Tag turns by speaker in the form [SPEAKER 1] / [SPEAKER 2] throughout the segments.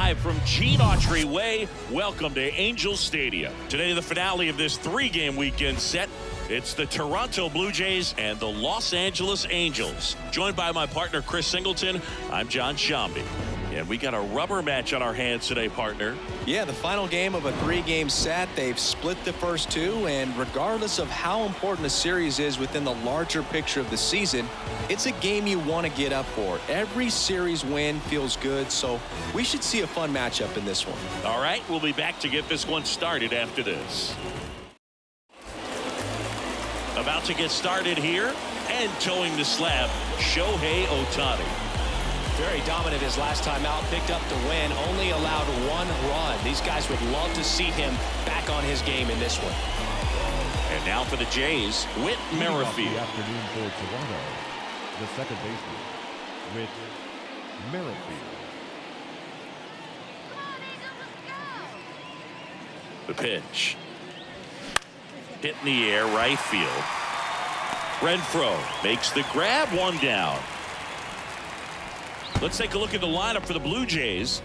[SPEAKER 1] live from Gene Autry Way. Welcome to Angels Stadium. Today, the finale of this three-game weekend set. It's the Toronto Blue Jays and the Los Angeles Angels. Joined by my partner, Chris Singleton, I'm John Shambi. And we got a rubber match on our hands today, partner.
[SPEAKER 2] Yeah, the final game of a three-game set. They've split the first two, and regardless of how important the series is within the larger picture of the season, it's a game you want to get up for. Every series win feels good, so we should see a fun matchup in this one.
[SPEAKER 1] All right, we'll be back to get this one started after this. About to get started here, and towing the slab, Ohtani.
[SPEAKER 3] Very dominant his last time out, picked up the win, only allowed one run. These guys would love to see him back on his game in this one.
[SPEAKER 1] And now for the Jays, Whit Merrifield.
[SPEAKER 4] The afternoon for Toronto, the second baseman, Whit Merrifield.
[SPEAKER 1] The pitch. Hit in the air, right field. Renfroe makes the grab, one down. Let's take a look at the lineup for the Blue Jays.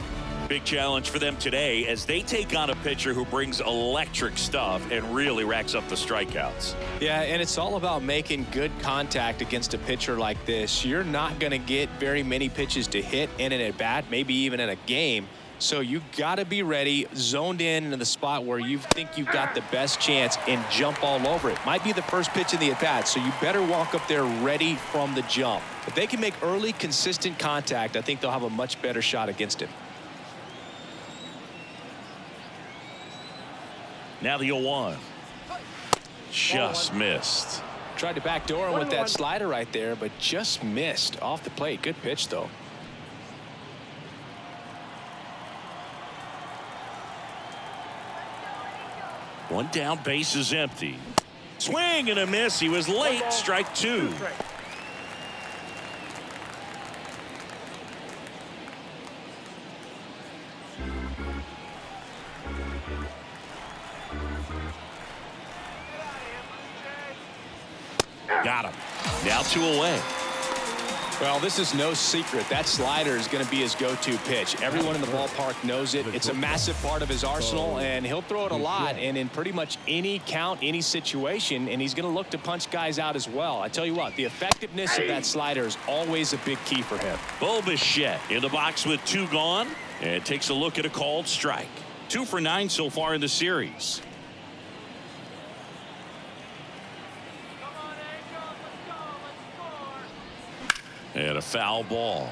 [SPEAKER 1] Big challenge for them today as they take on a pitcher who brings electric stuff and really racks up the strikeouts.
[SPEAKER 2] Yeah, and it's all about making good contact against a pitcher like this. You're not going to get very many pitches to hit in an at-bat, maybe even in a game. So you got to be ready, zoned in into the spot where you think you've got the best chance and jump all over it. Might be the first pitch in the at-bat, so you better walk up there ready from the jump. If they can make early, consistent contact, I think they'll have a much better shot against him.
[SPEAKER 1] Now the 0-1. Just missed.
[SPEAKER 2] Tried to backdoor him with that slider right there, but just missed off the plate. Good pitch, though.
[SPEAKER 1] One down, base is empty. Swing and a miss. He was late. Strike two. Got him. Now 2 away.
[SPEAKER 2] Well, this is no secret. That slider is going to be his go-to pitch. Everyone in the ballpark knows it. It's a massive part of his arsenal, and he'll throw it a lot and in pretty much any count, any situation, and he's going to look to punch guys out as well. I tell you what, the effectiveness of that slider is always a big key for him.
[SPEAKER 1] Bo Bichette in the box with 2 gone, and takes a look at a called strike. 2 for 9 so far in the series. And a foul ball.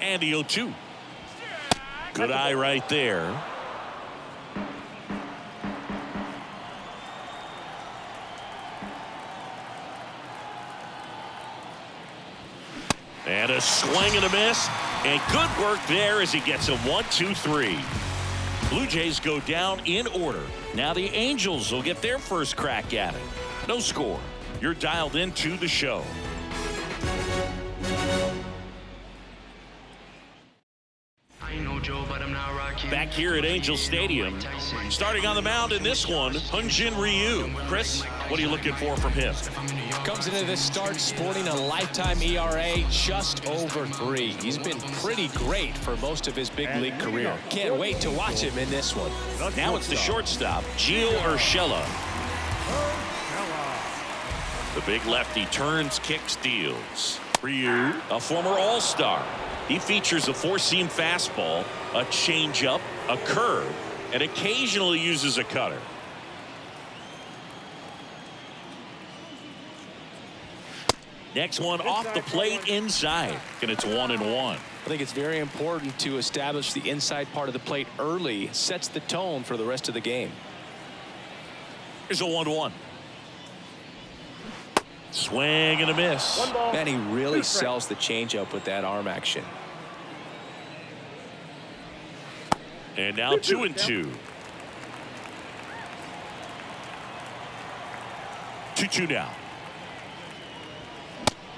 [SPEAKER 1] And the 0-2. Good eye right there. And a swing and a miss. And good work there as he gets a 1-2-3. Blue Jays go down in order. Now the Angels will get their first crack at it. No score. You're dialed into the show. Back here at Angel Stadium, starting on the mound in this one, Hyun. Chris, what are you looking for from him?
[SPEAKER 2] Comes into this start sporting a lifetime ERA just over 3. He's been pretty great for most of his big league career. Can't wait to watch him in this one.
[SPEAKER 1] Now it's the shortstop, Gio Urshela. The big lefty turns, kicks, deals. Ryu, a former All-Star. He features a 4-seam fastball, a changeup, a curve, and occasionally uses a cutter. Next one off the plate inside, and it's 1-1.
[SPEAKER 2] I think it's very important to establish the inside part of the plate early. Sets the tone for the rest of the game.
[SPEAKER 1] Here's a 1-1. Swing and a miss.
[SPEAKER 2] Man, he really sells the changeup with that arm action.
[SPEAKER 1] And now 2-2. 2-2 now.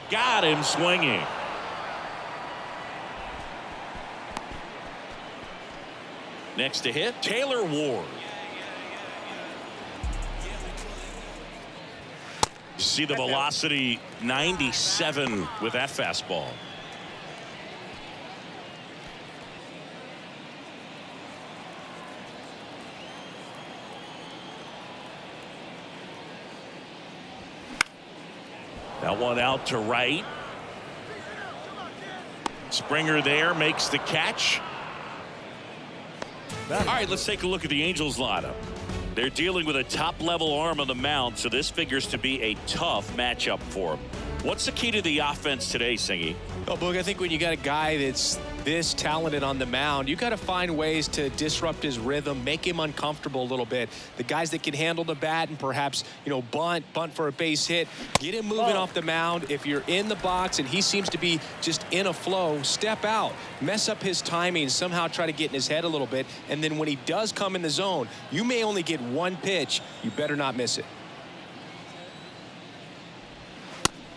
[SPEAKER 1] Got him swinging. Next to hit, Taylor Ward. See the velocity, 97 with that fastball. That one out to right. Springer there makes the catch. All right, let's take a look at the Angels lineup. They're dealing with a top-level arm on the mound, so this figures to be a tough matchup for them. What's the key to the offense today, Singy?
[SPEAKER 2] Oh, Boog, I think when you got a guy that's this talented on the mound, you got to find ways to disrupt his rhythm, make him uncomfortable a little bit. The guys that can handle the bat and perhaps, bunt for a base hit, get him moving off the mound. If you're in the box and he seems to be just in a flow, step out, mess up his timing, somehow try to get in his head a little bit. And then when he does come in the zone, you may only get one pitch. You better not miss it.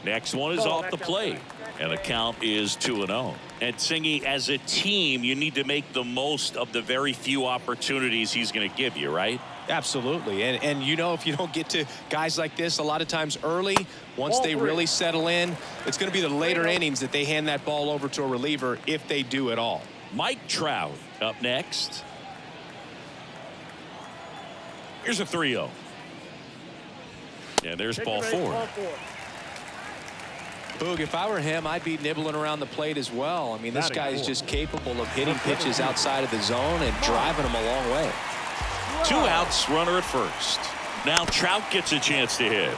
[SPEAKER 1] Next one is off the plate, and the count is 2-0. And Singy, as a team, you need to make the most of the very few opportunities he's going to give you, right?
[SPEAKER 2] Absolutely. And if you don't get to guys like this a lot of times early, once they really settle in, it's going to be the later innings that they hand that ball over to a reliever if they do at all.
[SPEAKER 1] Mike Trout up next. Here's a 3-0. And there's ball 4.
[SPEAKER 2] Boog, if I were him, I'd be nibbling around the plate as well. I mean, this guy is just capable of hitting pitches outside of the zone and driving them a long way.
[SPEAKER 1] 2 outs, runner at first. Now Trout gets a chance to hit.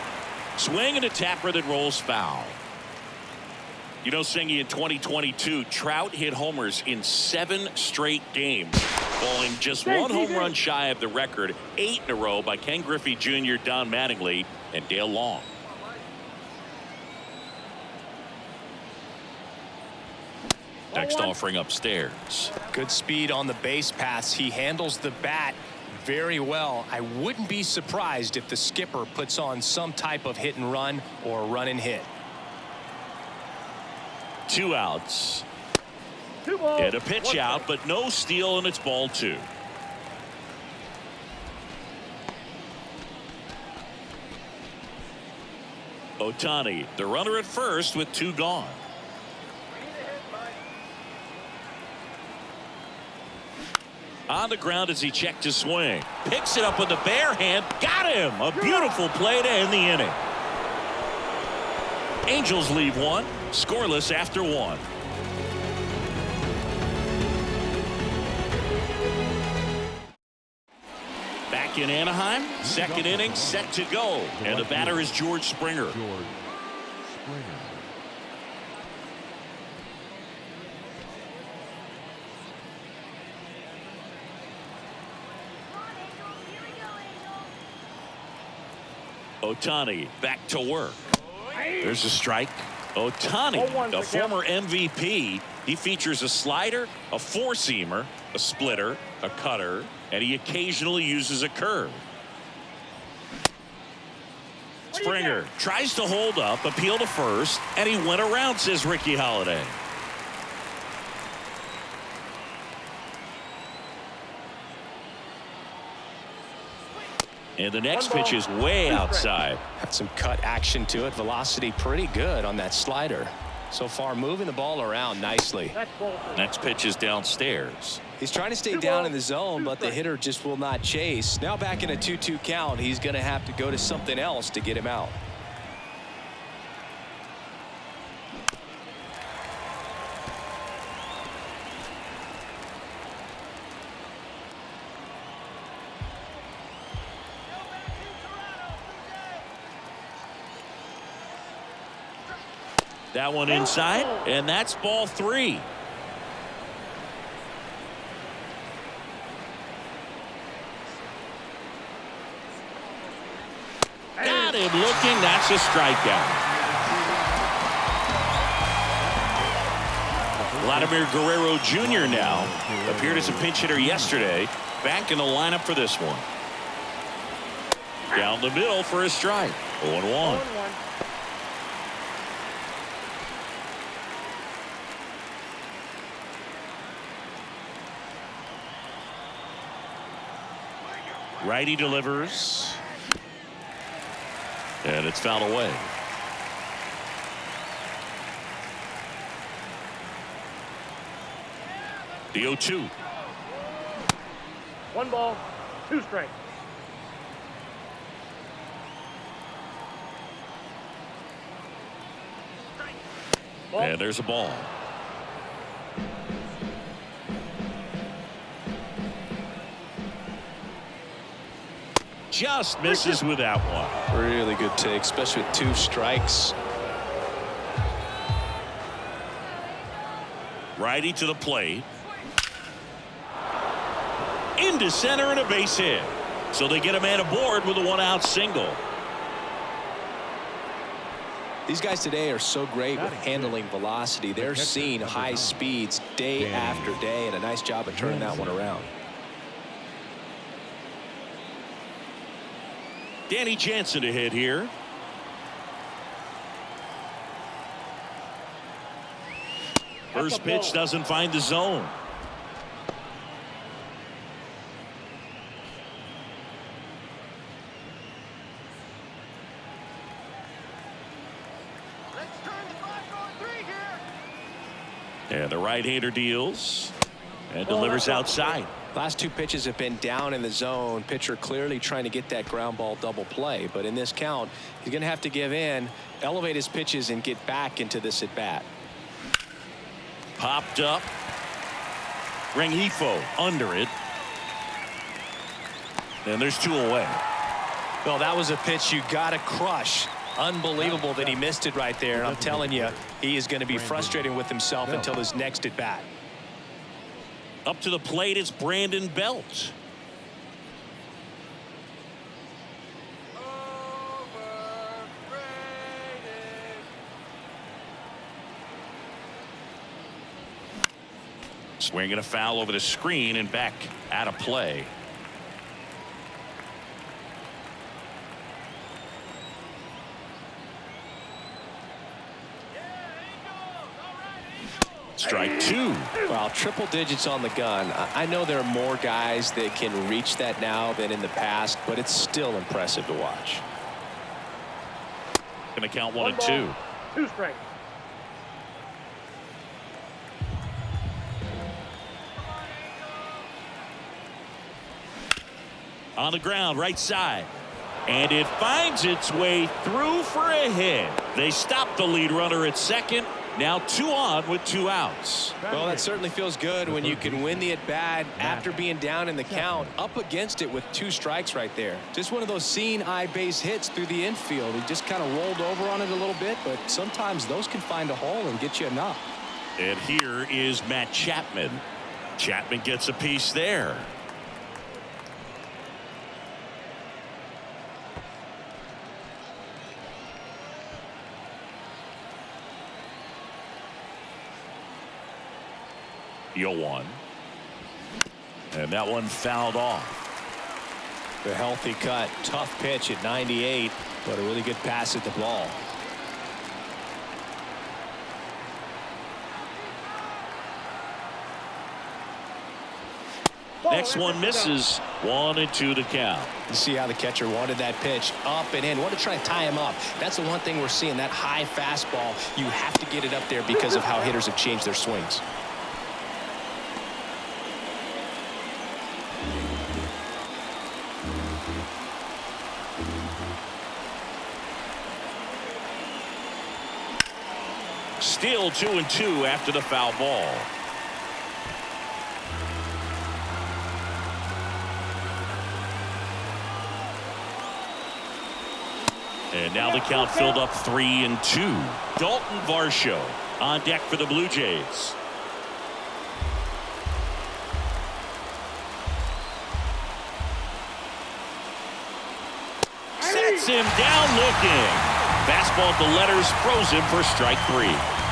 [SPEAKER 1] Swing and a tapper that rolls foul. Singy, in 2022, Trout hit homers in 7 straight games, falling just 1 home run shy of the record, 8 in a row by Ken Griffey Jr., Don Mattingly, and Dale Long. Next offering upstairs.
[SPEAKER 2] Good speed on the base paths. He handles the bat very well. I wouldn't be surprised if the skipper puts on some type of hit and run or run and hit.
[SPEAKER 1] 2 outs. And a pitch out, but no steal, and it's ball 2. Ohtani, the runner at first with 2 gone. On the ground as he checked his swing. Picks it up with the bare hand. Got him! A beautiful play to end the inning. Angels leave 1. Scoreless after 1. Back in Anaheim. Second inning set to go. And the batter is George Springer. Ohtani back to work. There's a strike. Ohtani, a former MVP. He features a slider, a four-seamer, a splitter, a cutter, and he occasionally uses a curve. Springer tries to hold up, appeal to first, and he went around, says Ricky Holiday. And the next pitch is way outside.
[SPEAKER 2] Had some cut action to it. Velocity pretty good on that slider. So far moving the ball around nicely.
[SPEAKER 1] Next pitch is downstairs.
[SPEAKER 2] He's trying to stay down in the zone, but the hitter just will not chase. Now back in a 2-2 count, he's going to have to go to something else to get him out.
[SPEAKER 1] That one inside, and that's ball 3. Got him looking. That's a strikeout. Vladimir Guerrero Jr. now appeared as a pinch hitter yesterday. Back in the lineup for this one. Down the middle for a strike. 0-1. Righty delivers. And it's fouled away. The 0-2.
[SPEAKER 5] 1 ball, 2 strikes.
[SPEAKER 1] And there's a ball. Just misses with that one.
[SPEAKER 2] Really good take, especially with 2 strikes.
[SPEAKER 1] Righty to the plate. Into center and a base hit. So they get a man aboard with a 1-out single.
[SPEAKER 2] These guys today are so great with handling velocity. They're seeing high speeds day after day, and a nice job of turning that one around.
[SPEAKER 1] Danny Jansen to hit here. First pitch doesn't find the zone. And the right-hander deals and delivers outside.
[SPEAKER 2] Last 2 pitches have been down in the zone. Pitcher clearly trying to get that ground ball double play. But in this count, he's going to have to give in, elevate his pitches, and get back into this at bat.
[SPEAKER 1] Popped up. Rengifo under it. And there's 2 away.
[SPEAKER 2] Well, that was a pitch you got to crush. Unbelievable that he missed it right there. I'm telling you, he is going to be frustrated with himself until his next at bat.
[SPEAKER 1] Up to the plate, it's Brandon Belt. Swinging a foul over the screen and back out of play. Strike 2.
[SPEAKER 2] Well, triple digits on the gun. I know there are more guys that can reach that now than in the past, but it's still impressive to watch.
[SPEAKER 1] Going to count 1 and 2.
[SPEAKER 5] 2 strikes.
[SPEAKER 1] On the ground, right side. And it finds its way through for a hit. They stop the lead runner at second. Now 2 on with 2 outs.
[SPEAKER 2] Well, that certainly feels good when you can win the at-bat after being down in the count, up against it with 2 strikes right there. Just one of those seeing eye base hits through the infield. He just kind of rolled over on it a little bit, but sometimes those can find a hole and get you a knock.
[SPEAKER 1] And here is Matt Chapman. Chapman gets a piece there. The 0-1. And that one fouled off.
[SPEAKER 2] The healthy cut, tough pitch at 98, but a really good pass at the ball.
[SPEAKER 1] Next one misses. 1 and 2 to count.
[SPEAKER 2] You see how the catcher wanted that pitch up and in. Wanted to try to tie him up. That's the one thing we're seeing, that high fastball. You have to get it up there because of how hitters have changed their swings.
[SPEAKER 1] Still 2 and 2 after the foul ball. And now the count filled up 3 and 2. Dalton Varsho on deck for the Blue Jays. Sets him down looking. Fastball at the letters, throws him for strike 3.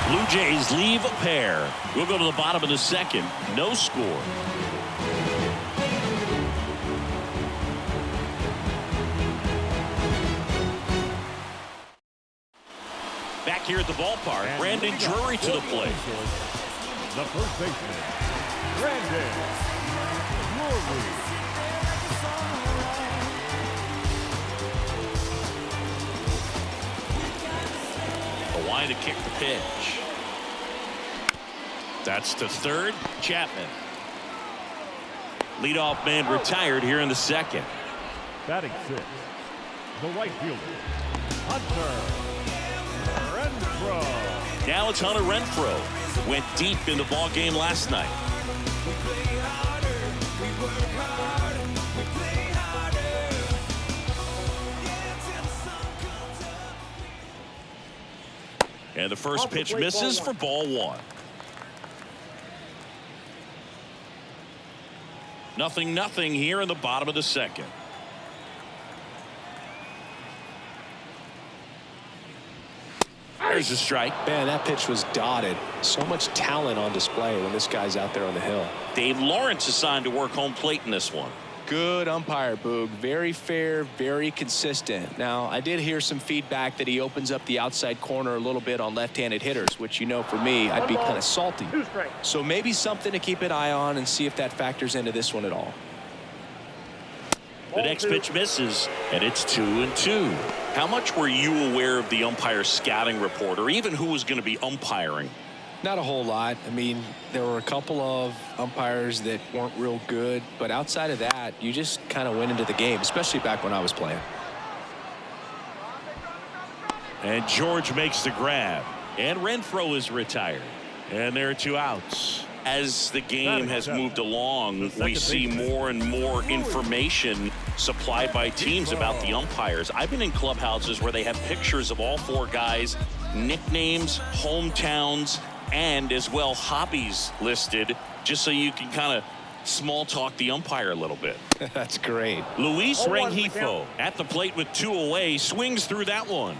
[SPEAKER 1] Blue Jays leave a pair. We'll go to the bottom of the second. No score. Back here at the ballpark,
[SPEAKER 4] And
[SPEAKER 1] Brandon Drury to the plate.
[SPEAKER 4] The first baseman, Brandon Drury.
[SPEAKER 1] ohtani to kick the pitch. That's to third. Chapman. Leadoff man retired here in the second.
[SPEAKER 4] Batting sixth, the right fielder, Hunter Renfroe.
[SPEAKER 1] Now it's Hunter Renfroe. Went deep in the ball game last night. And the first pitch misses for ball one. 0-0 here in the bottom of the second. There's a strike.
[SPEAKER 2] Man, that pitch was dotted. So much talent on display when this guy's out there on the hill.
[SPEAKER 1] Dave Lawrence assigned to work home plate in this one.
[SPEAKER 2] Good umpire, Boog. Very fair, very consistent. Now, I did hear some feedback that he opens up the outside corner a little bit on left-handed hitters, which, you know, for me, I'd be kind of salty. So maybe something to keep an eye on and see if that factors into this one at all.
[SPEAKER 1] The next pitch misses, and it's 2-2. How much were you aware of the umpire's scouting report, or even who was going to be umpiring?
[SPEAKER 2] Not a whole lot. I mean, there were a couple of umpires that weren't real good, but outside of that, you just kind of went into the game, especially back when I was playing.
[SPEAKER 1] And George makes the grab, and Renfroe is retired, and there are 2 outs. As the game has moved along, we see more and more information supplied by teams about the umpires. I've been in clubhouses where they have pictures of all 4 guys, nicknames, hometowns, and as well hobbies listed, just so you can kind of small talk the umpire a little bit.
[SPEAKER 2] That's great.
[SPEAKER 1] Luis Rengifo at the plate with 2 away, swings through that one.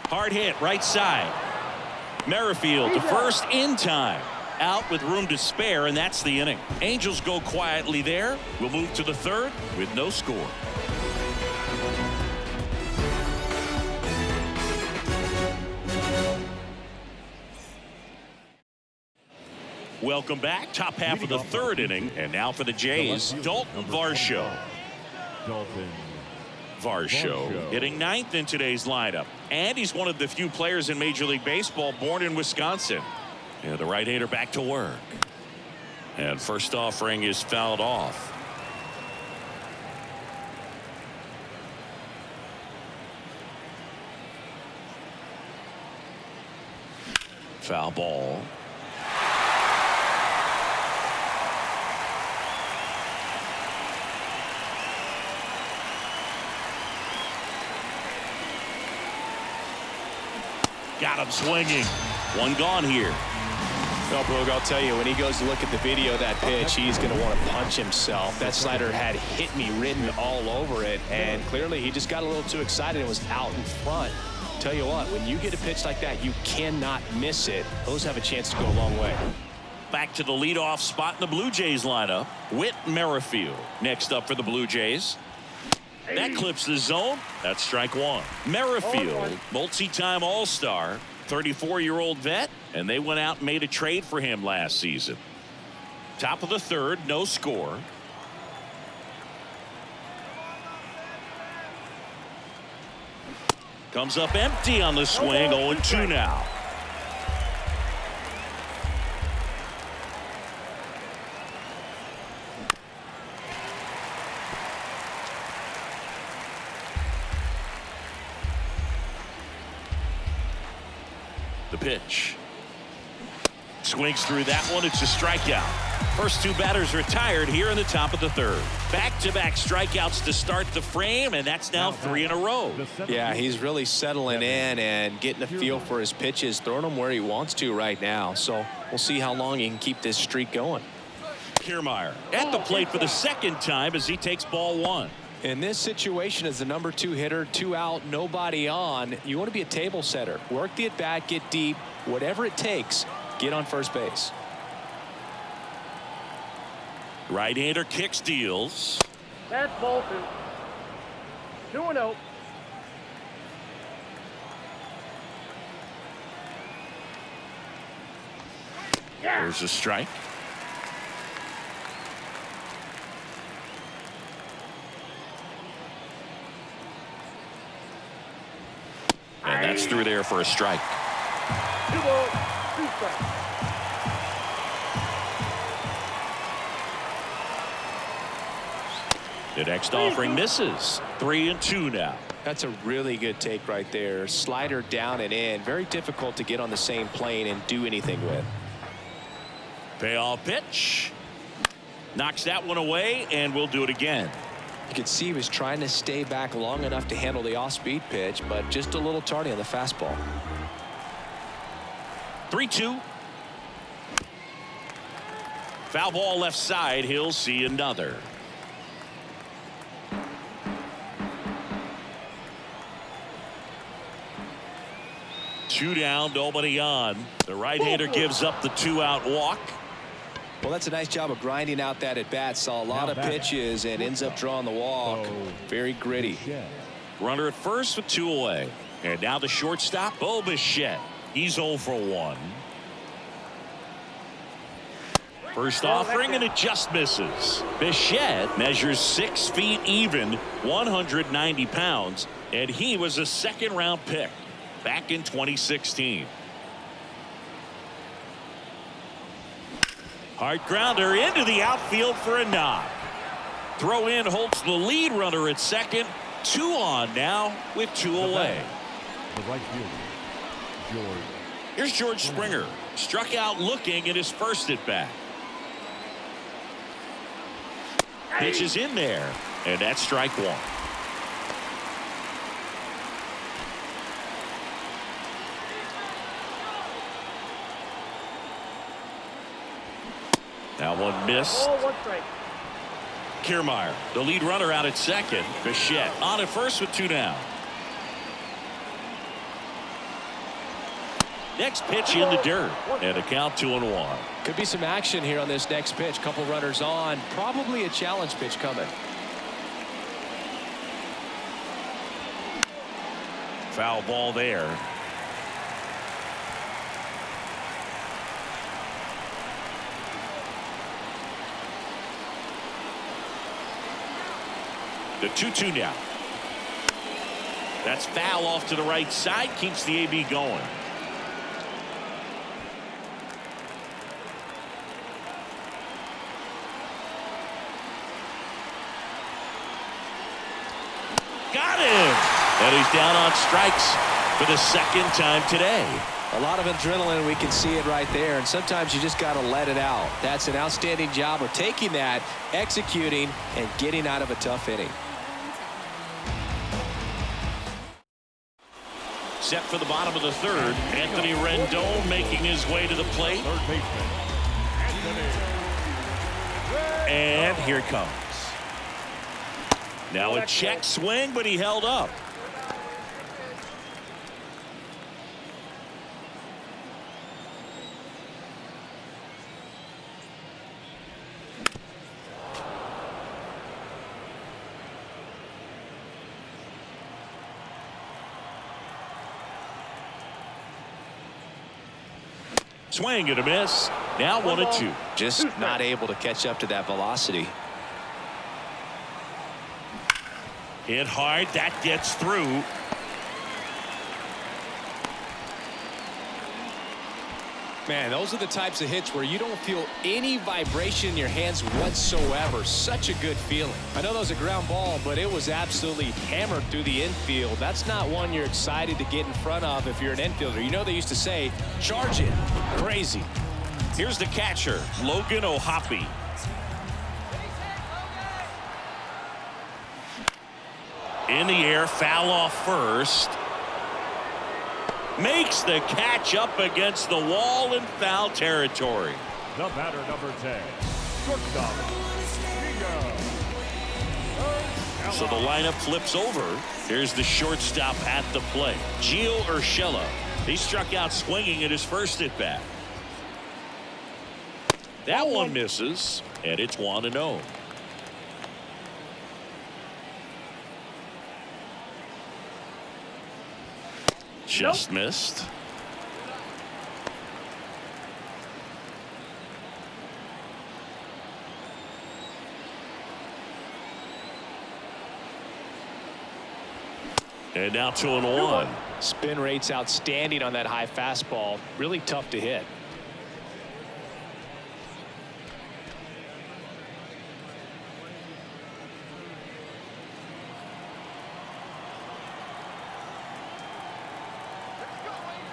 [SPEAKER 1] Hard hit right side. Merrifield to first in time. Out with room to spare, and that's the inning. Angels go quietly there. We'll move to the third with no score. Welcome back. Top half of the third inning, and now for the Jays, Dalton Varsho.
[SPEAKER 4] Dalton
[SPEAKER 1] Varsho hitting 9th in today's lineup, and he's one of the few players in Major League Baseball born in Wisconsin. Yeah, the right-hander back to work, and first offering is fouled off. Foul ball. Got him swinging. 1 gone here.
[SPEAKER 2] No, Boog, I'll tell you, when he goes to look at the video of that pitch, he's going to want to punch himself. That slider had hit me written all over it, and clearly he just got a little too excited and was out in front. Tell you what, when you get a pitch like that, you cannot miss it. Those have a chance to go a long way.
[SPEAKER 1] Back to the leadoff spot in the Blue Jays lineup. Whit Merrifield next up for the Blue Jays. That clips the zone. That's strike 1. Merrifield, multi-time All-Star, 34-year-old vet, and they went out and made a trade for him last season. Top of the third, no score. Comes up empty on the swing, 0-2 now. The pitch. Swings through that one. It's a strikeout. First 2 batters retired here in the top of the third. Back-to-back strikeouts to start the frame, and that's now 3 in a row.
[SPEAKER 2] Yeah, he's really settling in and getting a feel for his pitches, throwing them where he wants to right now. So we'll see how long he can keep this streak going.
[SPEAKER 1] Kiermaier at the plate for the second time as he takes ball 1.
[SPEAKER 2] In this situation, as the number 2 hitter, 2 out, nobody on, you want to be a table setter. Work the at-bat, get deep, whatever it takes, get on first base.
[SPEAKER 1] Right-hander kicks, deals.
[SPEAKER 5] That's ball 2. 2-0.
[SPEAKER 1] There's a strike. through there for a strike.
[SPEAKER 5] 2 balls, 2 strikes.
[SPEAKER 1] The next offering misses. 3-2 now.
[SPEAKER 2] That's a really good take right there. Slider down and in. Very difficult to get on the same plane and do anything with.
[SPEAKER 1] Payoff pitch. Knocks that one away, and we'll do it again.
[SPEAKER 2] You could see he was trying to stay back long enough to handle the off-speed pitch, but just a little tardy on the fastball.
[SPEAKER 1] 3-2. Foul ball left side. He'll see another. Two down, nobody on. The right-hander gives up the 2-out walk.
[SPEAKER 2] Well, that's a nice job of grinding out that at bat. Saw a lot of pitches and ends up drawing the walk. Very gritty.
[SPEAKER 1] Runner at first with 2 away. And now the shortstop, Bichette. He's 0 for 1. First offering, and it just misses. Bichette measures 6 feet even, 190 pounds, and he was a 2nd-round pick back in 2016. Hard grounder into the outfield for a knock. Throw in Holtz, the lead runner at second. 2 on now with 2 away.
[SPEAKER 4] The right fielder, George.
[SPEAKER 1] Here's George Springer. Struck out looking at his first at bat. Pitch is in there, and that's strike 1. That one missed.
[SPEAKER 5] Ball, 1 strike.
[SPEAKER 1] Kiermaier, the lead runner, out at second. Bichette on at first with 2 down. Next pitch in the dirt, and a count 2-1.
[SPEAKER 2] Could be some action here on this next pitch. Couple runners on. Probably a challenge pitch coming.
[SPEAKER 1] Foul ball there. The 2-2 now. That's foul off to the right side. Keeps the AB going. Got him! And he's down on strikes for the 2nd time today.
[SPEAKER 2] A lot of adrenaline. We can see it right there. And sometimes you just got to let it out. That's an outstanding job of taking that, executing, and getting out of a tough inning.
[SPEAKER 1] Set for the bottom of the 3rd. Anthony Rendon making his way to the plate.
[SPEAKER 4] Third baseman, Anthony.
[SPEAKER 1] And here it comes. Now a check swing, but he held up. Swing and a miss. Now 1-2.
[SPEAKER 2] Just not able to catch up to that velocity.
[SPEAKER 1] Hit hard. That gets through.
[SPEAKER 2] Man, those are the types of hits where you don't feel any vibration in your hands whatsoever. Such a good feeling. I know that was a ground ball, but it was absolutely hammered through the infield. That's not one you're excited to get in front of if you're an infielder. You know they used to say, charge it. Crazy.
[SPEAKER 1] Here's the catcher, Logan O'Hoppe. In the air, foul off first. Makes the catch up against the wall in foul territory.
[SPEAKER 4] The batter, number 10, shortstop,
[SPEAKER 1] So the lineup flips over. Here's the shortstop at the plate, Gio Urshela. He struck out swinging at his first at bat. That one misses, and it's 1-0. Just missed. And now 2-1.
[SPEAKER 3] Spin rate's outstanding on that high fastball. Really tough to hit.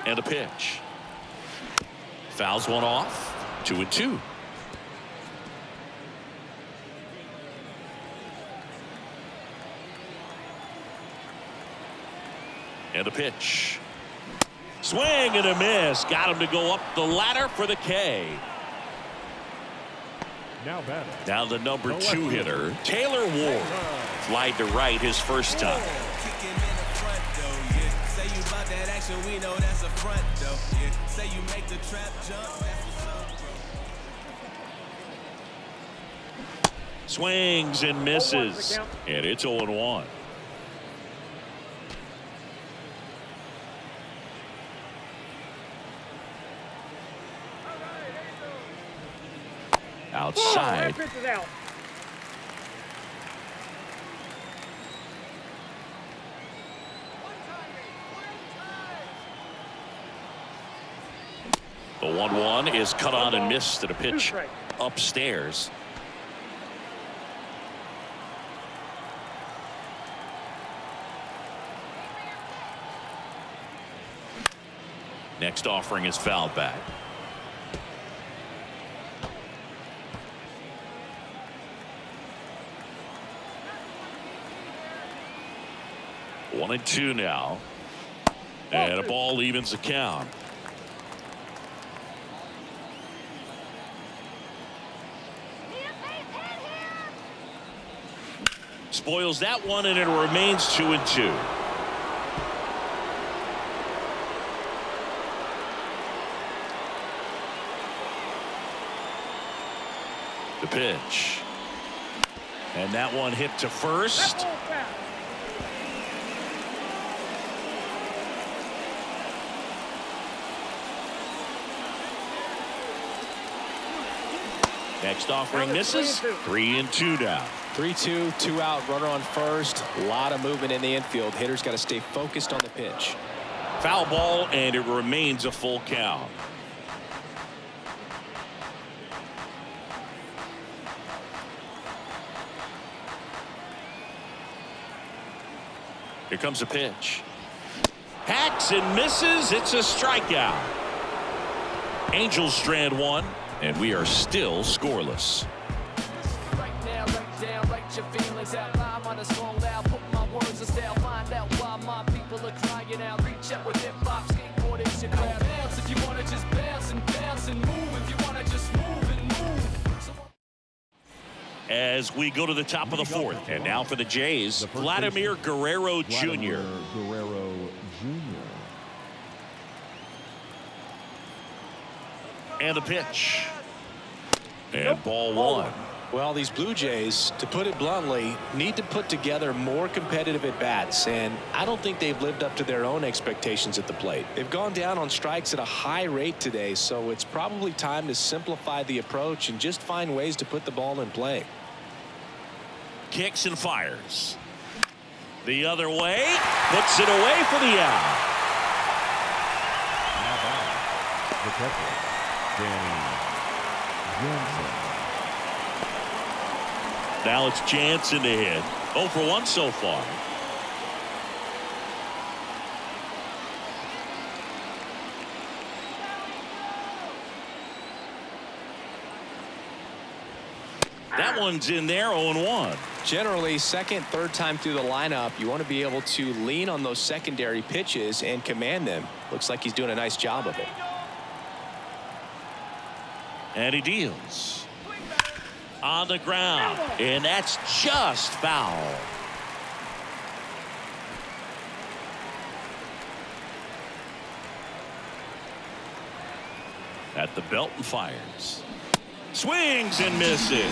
[SPEAKER 1] And a pitch. Fouls one off. 2-2. And a pitch. Swing and a miss. Got him to go up the ladder for the K.
[SPEAKER 4] Now batting.
[SPEAKER 1] Now the number 2 hitter, Taylor Ward. Flied to right his first time. Swings and misses. And it's 0-1. Outside. The 1-1 is cut on and missed at a pitch upstairs. Next offering is fouled back. One and two now. And a ball evens the count. Spoils that one, and it remains 2-2. The pitch. And that one hit to first. Next offering misses. 3-2 now.
[SPEAKER 3] 3-2, 2 out, runner on first. A lot of movement in the infield. Hitter's got to stay focused on the pitch.
[SPEAKER 1] Foul ball, and it remains a full count. Here comes a pitch. Hacks and misses. It's a strikeout. Angels strand one, and we are still scoreless.
[SPEAKER 6] Right now, right down, write your feelings out loud on a song loud, put my words in style, find out why my people are crying out, reach out with hip-hop, skateboard is your crowd. Bounce if you want to just bounce and move if you want to just move and move.
[SPEAKER 1] As we go to the top of the fourth, and now for the Jays, Vladimir Guerrero Jr. And the pitch. And ball one.
[SPEAKER 3] Well, these Blue Jays, to put it bluntly, need to put together more competitive at-bats, and I don't think they've lived up to their own expectations at the plate. They've gone down on strikes at a high rate today, so it's probably time to simplify the approach and just find ways to put the ball in play.
[SPEAKER 1] Kicks and fires. The other way. Puts it away for the out.
[SPEAKER 4] Now back. The catcher, Danny Johnson.
[SPEAKER 1] Now it's Jansen to hit. 0 for 1 so far. That one's in there, 0-1.
[SPEAKER 3] Generally, second, third time through the lineup, you want to be able to lean on those secondary pitches and command them. Looks like he's doing a nice job of it.
[SPEAKER 1] And he deals. On the ground, and that's just foul. At the belt and fires. Swings and misses.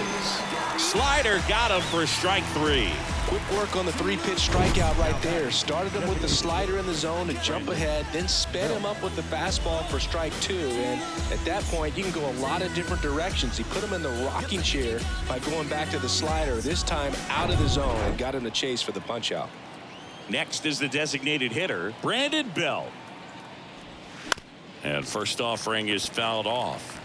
[SPEAKER 1] Slider got him for strike 3.
[SPEAKER 3] Quick work on the 3-pitch strikeout right there. Started him with the slider in the zone to jump ahead, then sped him up with the fastball for strike 2. And at that point, you can go a lot of different directions. He put him in the rocking chair by going back to the slider, this time out of the zone, and got him to chase for the punch out.
[SPEAKER 1] Next is the designated hitter, Brandon Bell. And first offering is fouled off.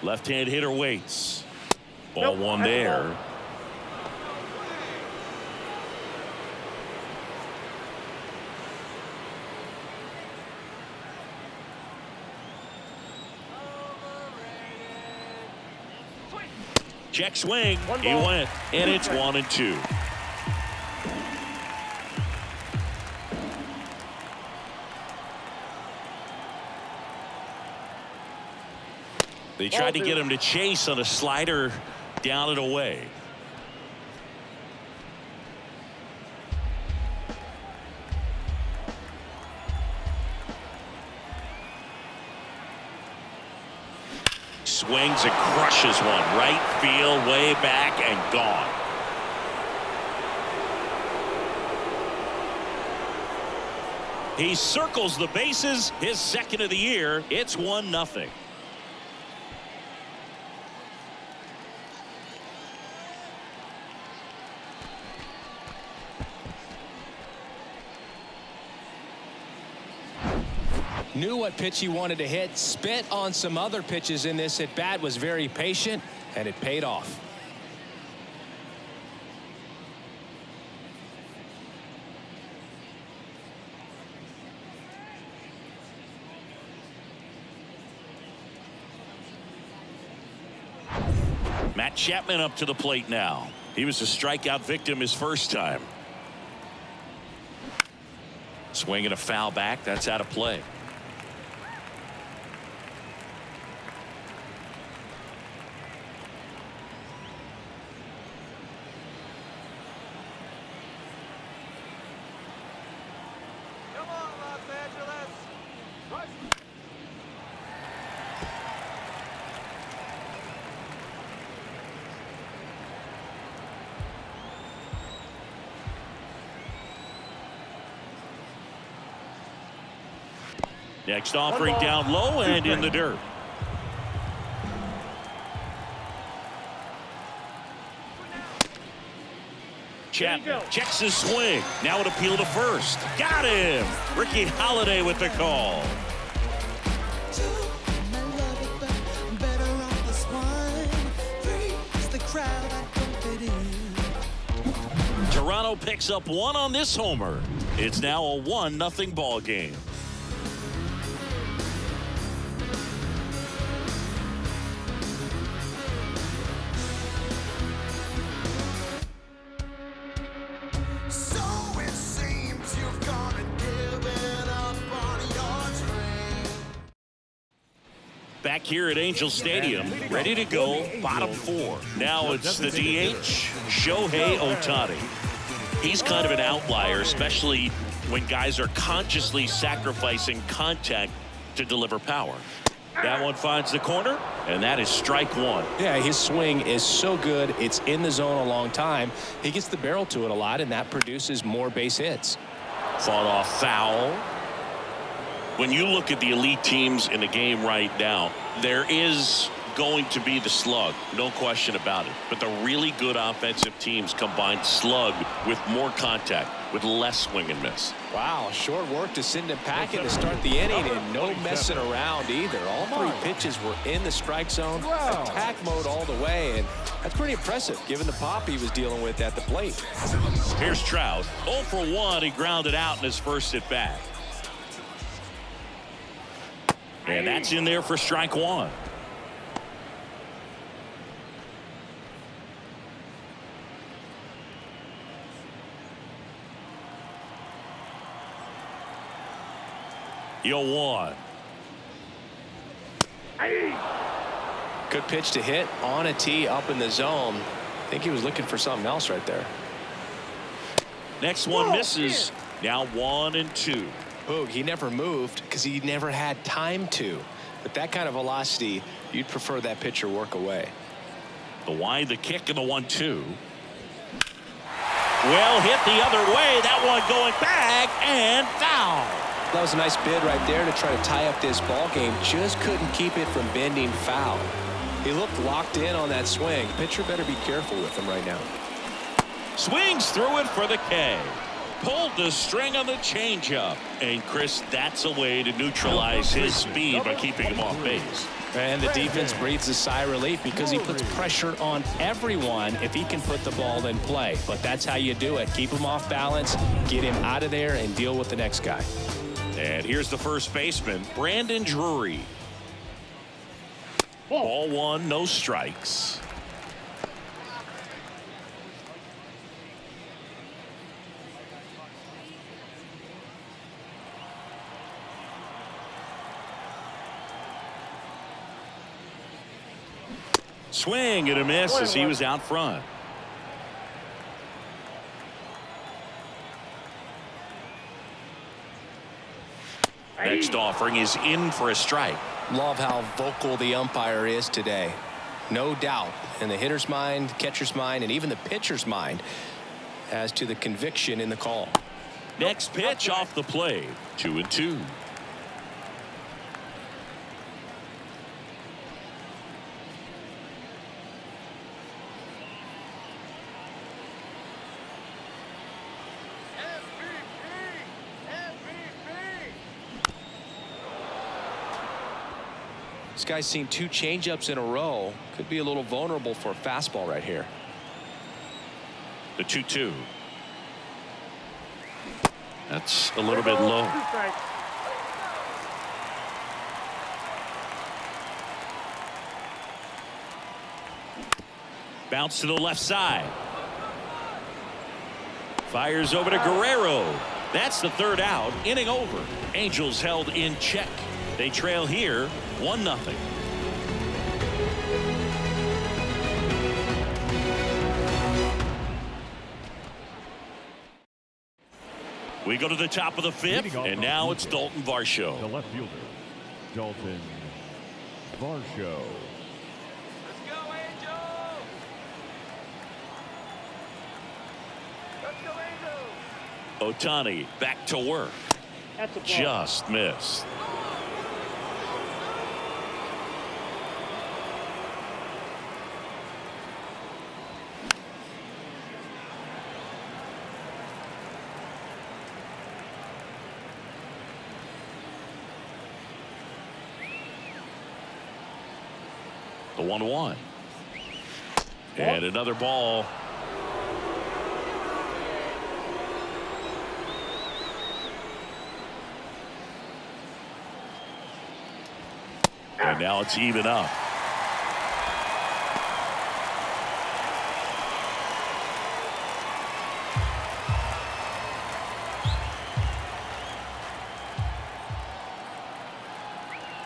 [SPEAKER 1] Left-hand hitter waits. Ball one there. Check swing. He went, and it's 1-2. They tried to get him to chase on a slider down and away. Swings and crushes one. Right field, way back, and gone. He circles the bases. His second of the year. It's 1-0.
[SPEAKER 2] Knew what pitch he wanted to hit, spit on some other pitches in this at bat, was very patient, and it paid off.
[SPEAKER 1] Matt Chapman up to the plate now. He was a strikeout victim his first time. Swinging a foul back. That's out of play. Next offering down low and in the dirt. Chapman checks his swing. Now an appeal to first. Got him. Ricky Holiday with the call. Toronto picks up one on this homer. It's now a 1-0 ball game. Back here at Angel Stadium, ready to go, bottom four. Now it's the DH, Shohei Ohtani. He's kind of an outlier, especially when guys are consciously sacrificing contact to deliver power. That one finds the corner, and that is strike one.
[SPEAKER 2] Yeah, his swing is so good. It's in the zone a long time. He gets the barrel to it a lot, and that produces more base hits.
[SPEAKER 1] Fought off foul. When you look at the elite teams in the game right now, there is going to be the slug, no question about it. But the really good offensive teams combine slug with more contact, with less swing and miss.
[SPEAKER 2] Wow, short work to send him packing to start the inning, and no messing around either. All three pitches were in the strike zone, attack mode all the way, and that's pretty impressive given the pop he was dealing with at the plate.
[SPEAKER 1] Here's Trout. 0 for 1. He grounded out in his first at bat. And that's in there for strike one. Yo, one.
[SPEAKER 2] Good pitch to hit on a tee up in the zone. I think he was looking for something else right there.
[SPEAKER 1] Next one misses. Now 1-2.
[SPEAKER 2] Boog, he never moved because he never had time to. But that kind of velocity, you'd prefer that pitcher work away.
[SPEAKER 1] The wide, the kick, and the 1-2. Well hit the other way. That one going back and foul.
[SPEAKER 2] That was a nice bid right there to try to tie up this ball game. Just couldn't keep it from bending foul. He looked locked in on that swing. Pitcher better be careful with him right now.
[SPEAKER 1] Swings through it for the K. Pulled the string on the changeup. And Chris, that's a way to neutralize his speed by keeping him off base.
[SPEAKER 3] And the defense breathes a sigh of relief because he puts pressure on everyone if he can put the ball in play. But that's how you do it. Keep him off balance, get him out of there, and deal with the next guy.
[SPEAKER 1] And here's the first baseman, Brandon Drury. Ball one, no strikes. Swing and a miss as he was out front. Next offering is in for a strike.
[SPEAKER 2] Love how vocal the umpire is today. No doubt in the hitter's mind, catcher's mind, and even the pitcher's mind as to the conviction in the call.
[SPEAKER 1] Next pitch off the plate. 2-2.
[SPEAKER 2] This guy's seen 2 changeups in a row. Could be a little vulnerable for a fastball right here.
[SPEAKER 1] The 2-2. That's a little bit low. Bounce to the left side. Fires over to Guerrero. That's the 3rd out. Inning over. Angels held in check. They trail here 1-0. We go to the top of the 5th, and now it's Dalton Varsho.
[SPEAKER 4] The left fielder, Dalton Varsho.
[SPEAKER 1] Ohtani back to work. Just missed. The 1-1. And another ball. And now it's even up.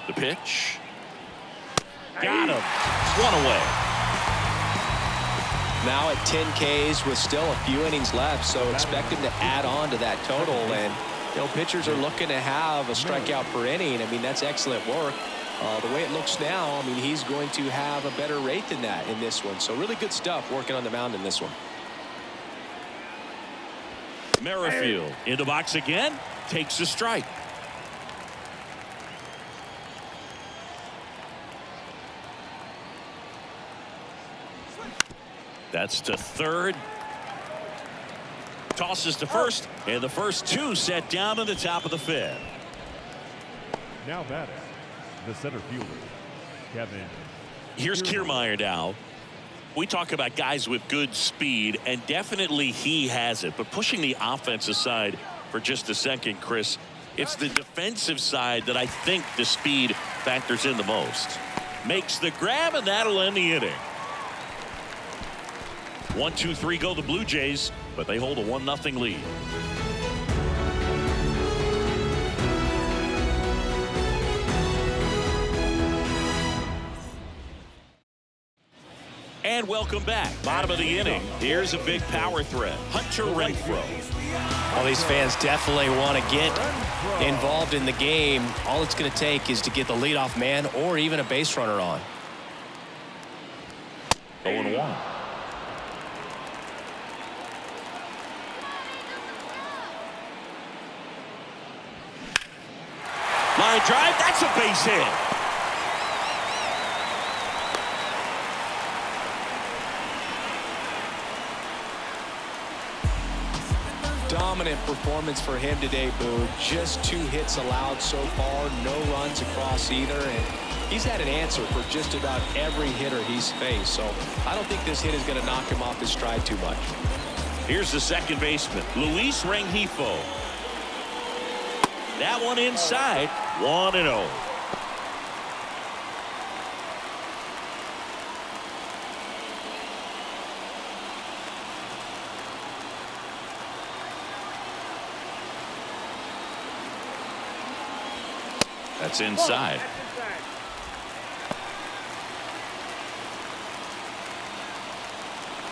[SPEAKER 1] The pitch. Got him. 1 away.
[SPEAKER 2] Now at 10 Ks with still a few innings left, so expect him to add on to that total. And you know, pitchers are looking to have a strikeout per inning. I mean, that's excellent work. The way it looks now, I mean, he's going to have a better rate than that in this one. So really good stuff working on the mound in this one.
[SPEAKER 1] Merrifield in the box again, takes a strike. That's to third. Tosses to first, and the first 2 set down in the top of the 5th.
[SPEAKER 4] Now batting, the center fielder, Kevin.
[SPEAKER 1] Here's Kiermaier now. We talk about guys with good speed, and definitely he has it. But pushing the offense aside for just a second, Chris, it's the defensive side that I think the speed factors in the most. Makes the grab, and that'll end the inning. 1-2-3 go the Blue Jays, but they hold a 1-0 lead. And welcome back. Bottom of the inning. Here's a big power threat. Hunter Renfroe.
[SPEAKER 2] Well, these fans definitely want to get involved in the game. All it's going to take is to get the leadoff man or even a base runner on.
[SPEAKER 1] 0-1. line drive. That's a base hit.
[SPEAKER 2] Dominant performance for him today, Boo. Just 2 hits allowed so far, no runs across either, and he's had an answer for just about every hitter he's faced, so I don't think this hit is going to knock him off his stride too much.
[SPEAKER 1] Here's the second baseman, Luis Rengifo. That one inside, 1-0. That's inside.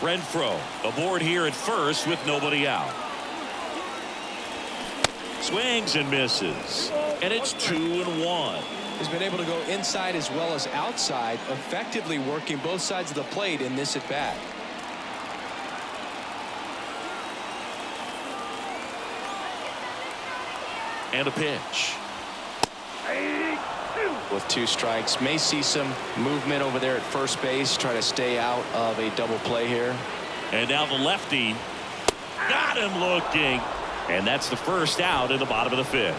[SPEAKER 1] Renfroe aboard here at first with nobody out. Swings and misses. And it's 2-1.
[SPEAKER 2] He's been able to go inside as well as outside, effectively working both sides of the plate in this at bat.
[SPEAKER 1] And a pitch.
[SPEAKER 2] With 2 strikes, may see some movement over there at first base, try to stay out of a double play here.
[SPEAKER 1] And now the lefty got him looking, and that's the first out in the bottom of the 5th.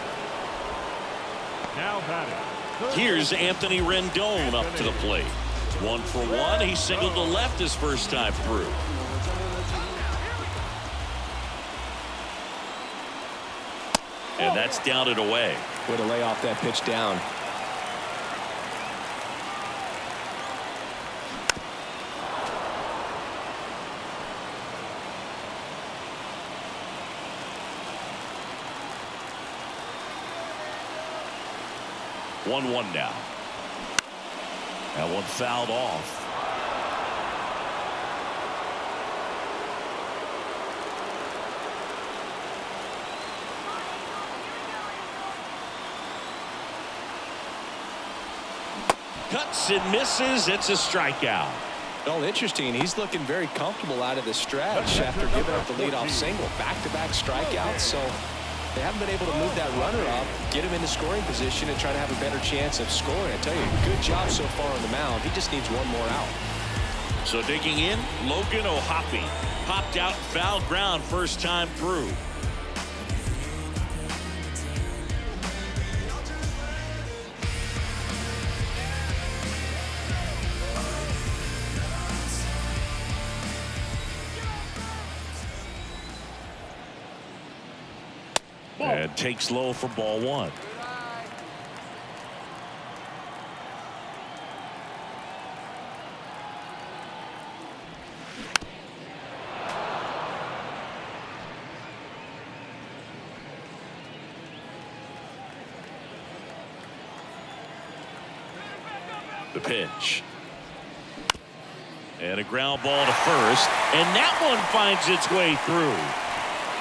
[SPEAKER 4] Now batting.
[SPEAKER 1] Here's Anthony Rendon up to the plate. 1 for 1. He singled to left his first time through. And that's down and away.
[SPEAKER 2] Way to lay off that pitch down.
[SPEAKER 1] One now. That one fouled off. Cuts and misses. It's a strikeout.
[SPEAKER 2] Well, interesting. He's looking very comfortable out of the stretch after giving up the leadoff single. Back-to-back strikeouts, so they haven't been able to move that runner up, get him into scoring position, and try to have a better chance of scoring. I tell you, good job so far on the mound. He just needs one more out.
[SPEAKER 1] So digging in, Logan O'Hoppe popped out foul ground first time through. And takes low for ball 1. The pitch. And a ground ball to first. And that one finds its way through.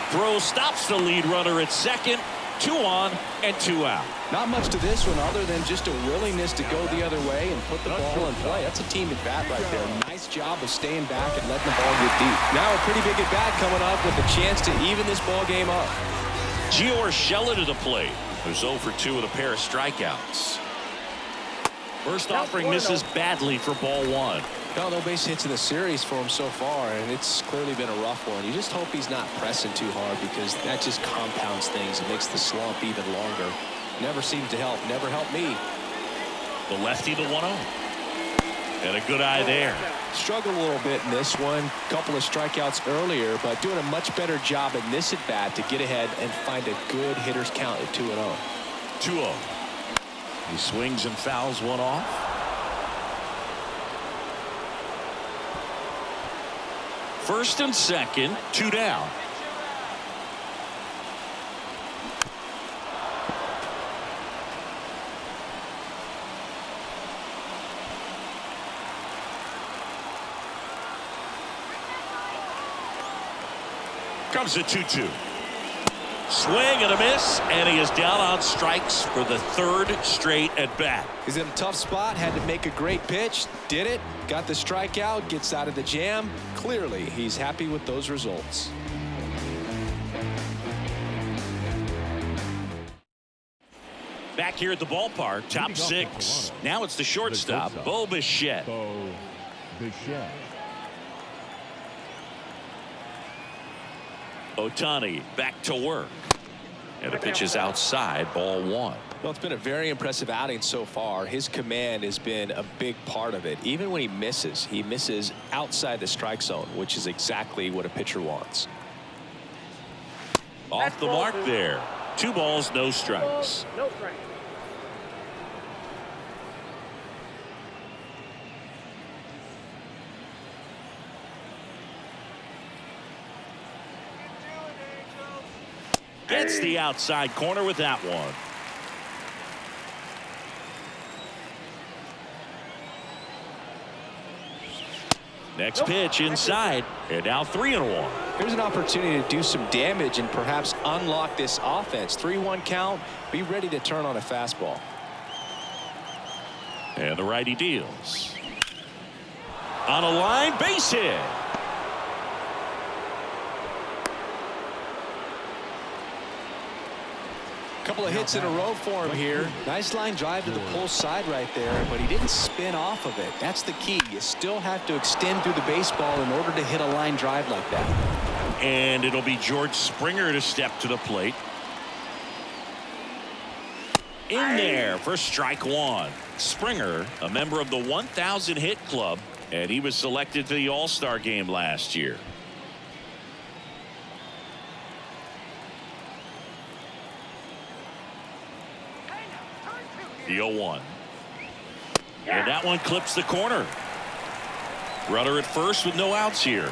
[SPEAKER 1] Throw stops the lead runner at second. 2 on and 2 out.
[SPEAKER 2] Not much to this one other than just a willingness to go the other way and put the ball in play. That's a team at bat right there. Nice job of staying back and letting the ball get deep. Now a pretty big at bat coming up with a chance to even this ball game up.
[SPEAKER 1] Gio Urshela to the plate. Who's 0 for 2 with a pair of strikeouts. First offering misses badly for ball 1.
[SPEAKER 2] No base hits in the series for him so far, and it's clearly been a rough one. You just hope he's not pressing too hard because that just compounds things and makes the slump even longer. Never seemed to help. Never helped me.
[SPEAKER 1] The lefty to 1-0. And a good eye there.
[SPEAKER 2] Struggled a little bit in this one. Couple of strikeouts earlier, but doing a much better job in this at bat to get ahead and find a good hitter's count at 2-0.
[SPEAKER 1] 2-0. He swings and fouls one off. First and second, 2 down. Comes the 2-2. Swing and a miss, and he is down on strikes for the 3rd straight at bat.
[SPEAKER 2] He's in a tough spot, had to make a great pitch, did it, got the strikeout, gets out of the jam. Clearly, he's happy with those results.
[SPEAKER 1] Back back here at the ballpark. Top six. Now it's the shortstop, Bo Bichette.
[SPEAKER 4] Bo Bichette.
[SPEAKER 1] Ohtani back to work. And the pitch is outside, ball one.
[SPEAKER 2] Well, it's been a very impressive outing so far. His command has been a big part of it. Even when he misses outside the strike zone, which is exactly what a pitcher wants.
[SPEAKER 1] Off the mark there. 2 balls, no strikes.
[SPEAKER 5] No strikes.
[SPEAKER 1] Gets the outside corner with that one. Next pitch inside, and now 3-1.
[SPEAKER 2] Here's an opportunity to do some damage and perhaps unlock this offense. 3-1 count. Be ready to turn on a fastball.
[SPEAKER 1] And the righty deals. On a line, base hit.
[SPEAKER 2] Couple of hits in a row for him here. Nice line drive to the pull side right there, but he didn't spin off of it. That's the key. You still have to extend through the baseball in order to hit a line drive like that.
[SPEAKER 1] And it'll be George Springer to step to the plate. In there for strike one. Springer, a member of the 1,000 hit club, and he was selected to the All-Star game last year. The 0-1. And that one clips the corner. Runner at first with no outs here.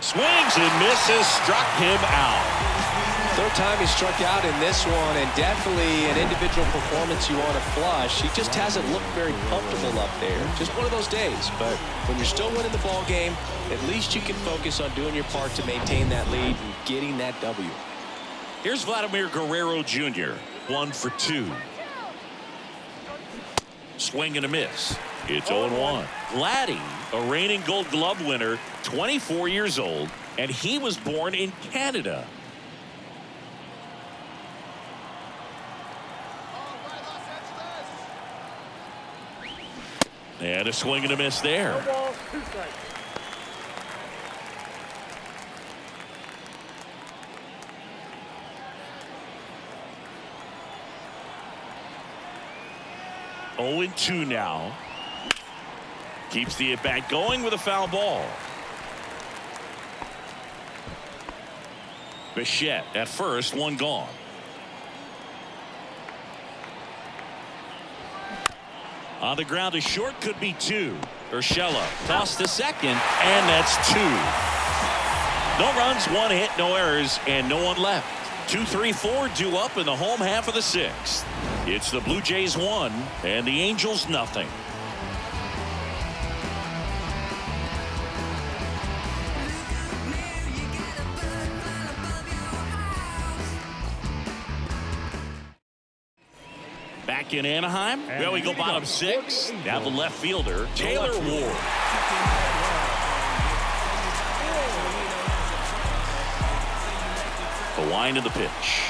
[SPEAKER 1] Swings and misses, struck him out.
[SPEAKER 2] Third time he struck out in this one, and definitely an individual performance you want to flush. He just hasn't looked very comfortable up there. Just one of those days. But when you're still winning the ball game, at least you can focus on doing your part to maintain that lead and getting that W.
[SPEAKER 1] Here's Vladimir Guerrero Jr. 1 for 2. Swing and a miss. It's 0-1. Vladdy, a reigning Gold Glove winner, 24 years old, and he was born in Canada. And a swing and a miss there.
[SPEAKER 5] 1 ball, 2 strikes.
[SPEAKER 1] Oh, 0-2 now. Keeps the at-bat going with a foul ball. Bichette at first, 1 gone. On the ground to short, could be 2. Urshela tossed to second, and that's 2. No runs, 1 hit, no errors, and no one left. 2, 3, 4 due up in the home half of the 6th. It's the Blue Jays 1 and the Angels nothing. Back in Anaheim, well, we go bottom 6. Now the left fielder, Taylor Ward. The wind of the pitch.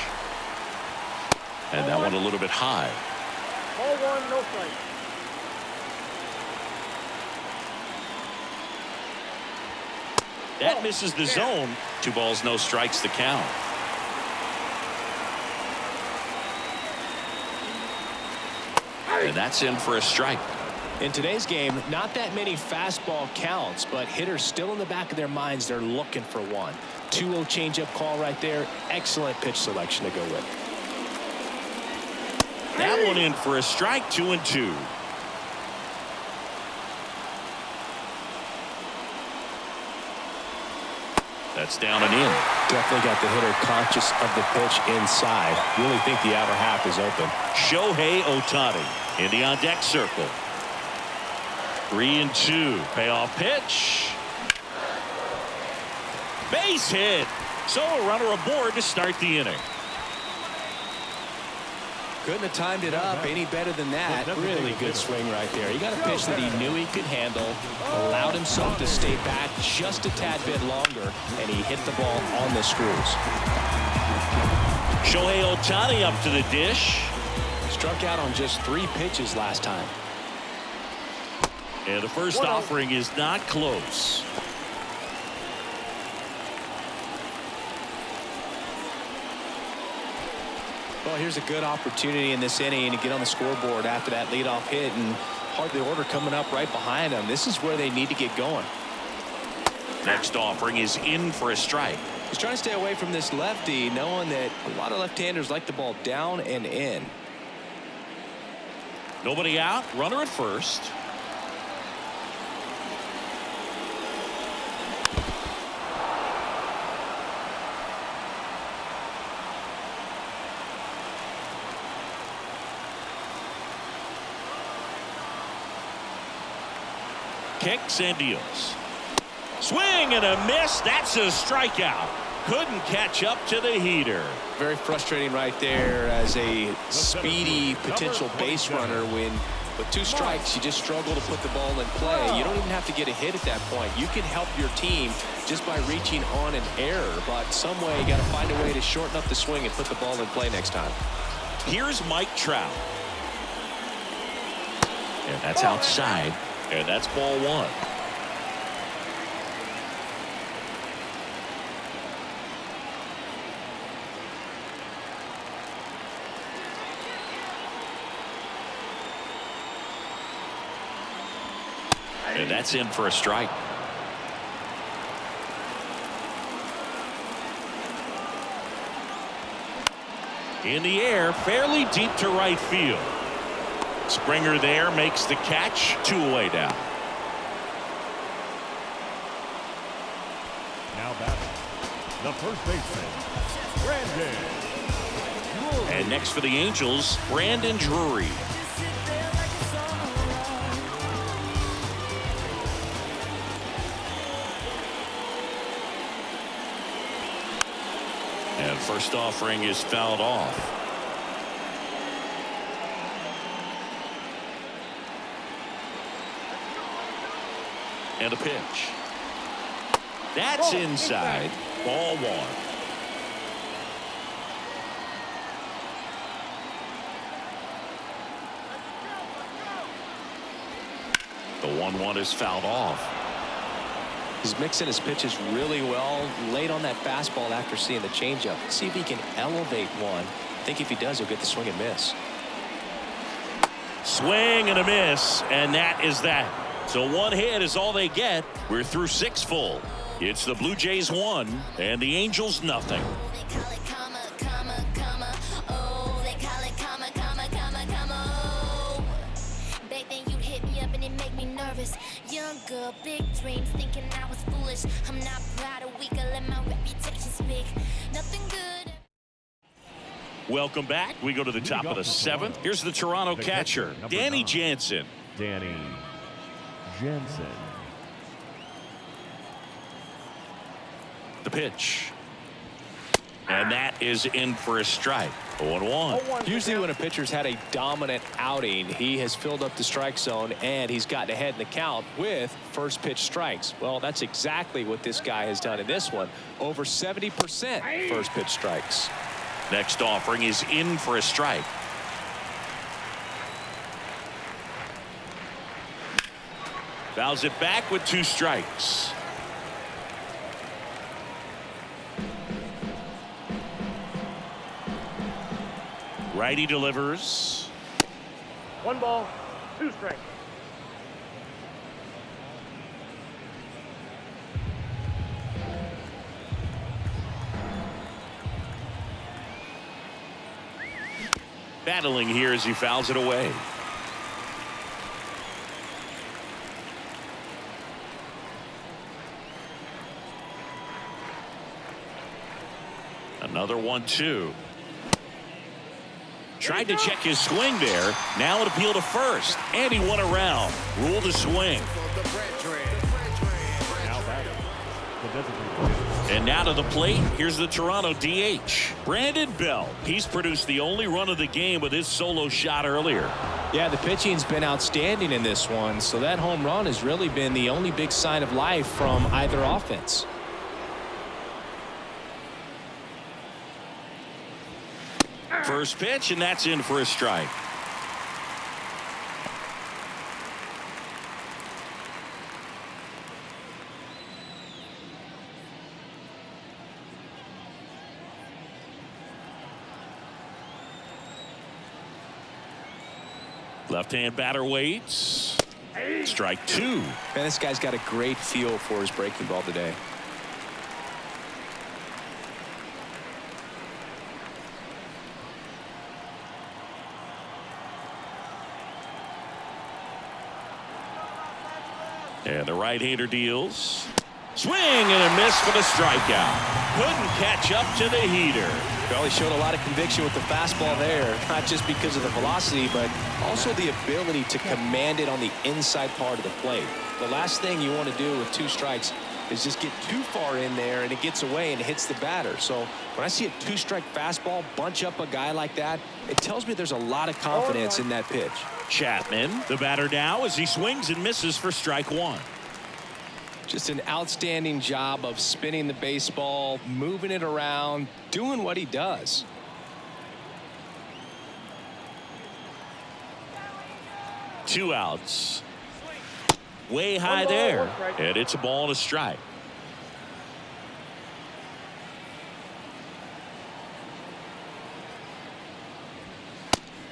[SPEAKER 1] And that one a little bit high.
[SPEAKER 5] Ball 1, no strikes.
[SPEAKER 1] That misses the zone. 2 balls, no strikes, the count. And that's in for a strike.
[SPEAKER 2] In today's game, not that many fastball counts, but hitters still in the back of their minds, they're looking for one. 2-0 changeup call right there. Excellent pitch selection to go with.
[SPEAKER 1] That one in for a strike, 2-2. That's down and in.
[SPEAKER 2] Definitely got the hitter conscious of the pitch inside. Really think the outer half is open.
[SPEAKER 1] Shohei Ohtani in the on-deck circle. 3-2. Payoff pitch. Base hit. So a runner aboard to start the inning.
[SPEAKER 2] Couldn't have timed it up any better than that. Really good swing right there. He got a pitch that he knew he could handle, allowed himself to stay back just a tad bit longer, and he hit the ball on the screws.
[SPEAKER 1] Ohtani up to the dish.
[SPEAKER 3] Struck out on just 3 pitches last time.
[SPEAKER 1] And the first offering is not close.
[SPEAKER 3] Well, here's a good opportunity in this inning to get on the scoreboard after that leadoff hit, and part of the order coming up right behind them. This is where they need to get going.
[SPEAKER 1] Next offering is in for a strike.
[SPEAKER 3] He's trying to stay away from this lefty, knowing that a lot of left-handers like the ball down and in.
[SPEAKER 1] Nobody out, runner at first. Kicks and deals. Swing and a miss. That's a strikeout. Couldn't catch up to the heater.
[SPEAKER 3] Very frustrating right there as a speedy potential base runner when with 2 strikes you just struggle to put the ball in play. You don't even have to get a hit at that point. You can help your team just by reaching on an error, but some way you got to find a way to shorten up the swing and put the ball in play next time.
[SPEAKER 1] Here's Mike Trout. And that's outside. And that's ball 1. And that's in for a strike. In the air, fairly deep to right field. Springer there makes the catch. 2 away down.
[SPEAKER 4] Now batting, the first baseman, Brandon.
[SPEAKER 1] And next for the Angels, Brandon Drury. And first offering is fouled off. And a pitch. That's inside. Ball 1. The 1-1 is fouled off.
[SPEAKER 3] He's mixing his pitches really well late on that fastball after seeing the changeup. See if he can elevate one. I think if he does, he'll get the swing and miss.
[SPEAKER 1] Swing and a miss, and that is that. So 1 hit is all they get. We're through 6 full. It's the Blue Jays 1 and the Angels nothing.
[SPEAKER 7] They call it karma, karma, karma. Oh, they call it karma, karma, karma, karma. Oh. Back then you'd hit me up and it make me nervous. Young girl, big dreams, thinking I was foolish. I'm not proud of weak, I let my reputation speak. Nothing good.
[SPEAKER 1] Welcome back. We go to the top of the 7th. Here's the Toronto catcher, Danny Jansen.
[SPEAKER 4] Danny Jansen.
[SPEAKER 1] The pitch. And that is in for a strike. 0-1.
[SPEAKER 3] Usually when a pitcher's had a dominant outing, he has filled up the strike zone and he's gotten ahead in the count with first pitch strikes. Well, that's exactly what this guy has done in this one. Over 70% first pitch strikes.
[SPEAKER 1] Next offering is in for a strike. Fouls it back with 2 strikes. Righty delivers.
[SPEAKER 5] 1 ball, 2 strikes.
[SPEAKER 1] Battling here as he fouls it away. Another 1-2. Tried to check his swing there. Now it appealed to first. And he won around. Rule the swing.
[SPEAKER 4] Now batting, the designated.
[SPEAKER 1] And now to the plate. Here's the Toronto DH, Brandon Belt. He's produced the only run of the game with his solo shot earlier.
[SPEAKER 3] Yeah, the pitching's been outstanding in this one. So that home run has really been the only big sign of life from either offense.
[SPEAKER 1] First pitch, and that's in for a strike. Left-hand batter waits. Strike two.
[SPEAKER 2] Man, this guy's got a great feel for his breaking ball today.
[SPEAKER 1] And the right-hander deals. Swing and a miss for the strikeout. Couldn't catch up to the heater.
[SPEAKER 2] Well, he showed a lot of conviction with the fastball there, not just because of the velocity, but also the ability to command it on the inside part of the plate. The last thing you want to do with 2 strikes is just get too far in there and it gets away and it hits the batter. So when I see a 2-strike fastball bunch up a guy like that, it tells me there's a lot of confidence in that pitch.
[SPEAKER 1] Chapman, the batter now, as he swings and misses for strike one.
[SPEAKER 2] Just an outstanding job of spinning the baseball, moving it around, doing what he does.
[SPEAKER 1] Two outs. Way high there. And it's a ball and a strike.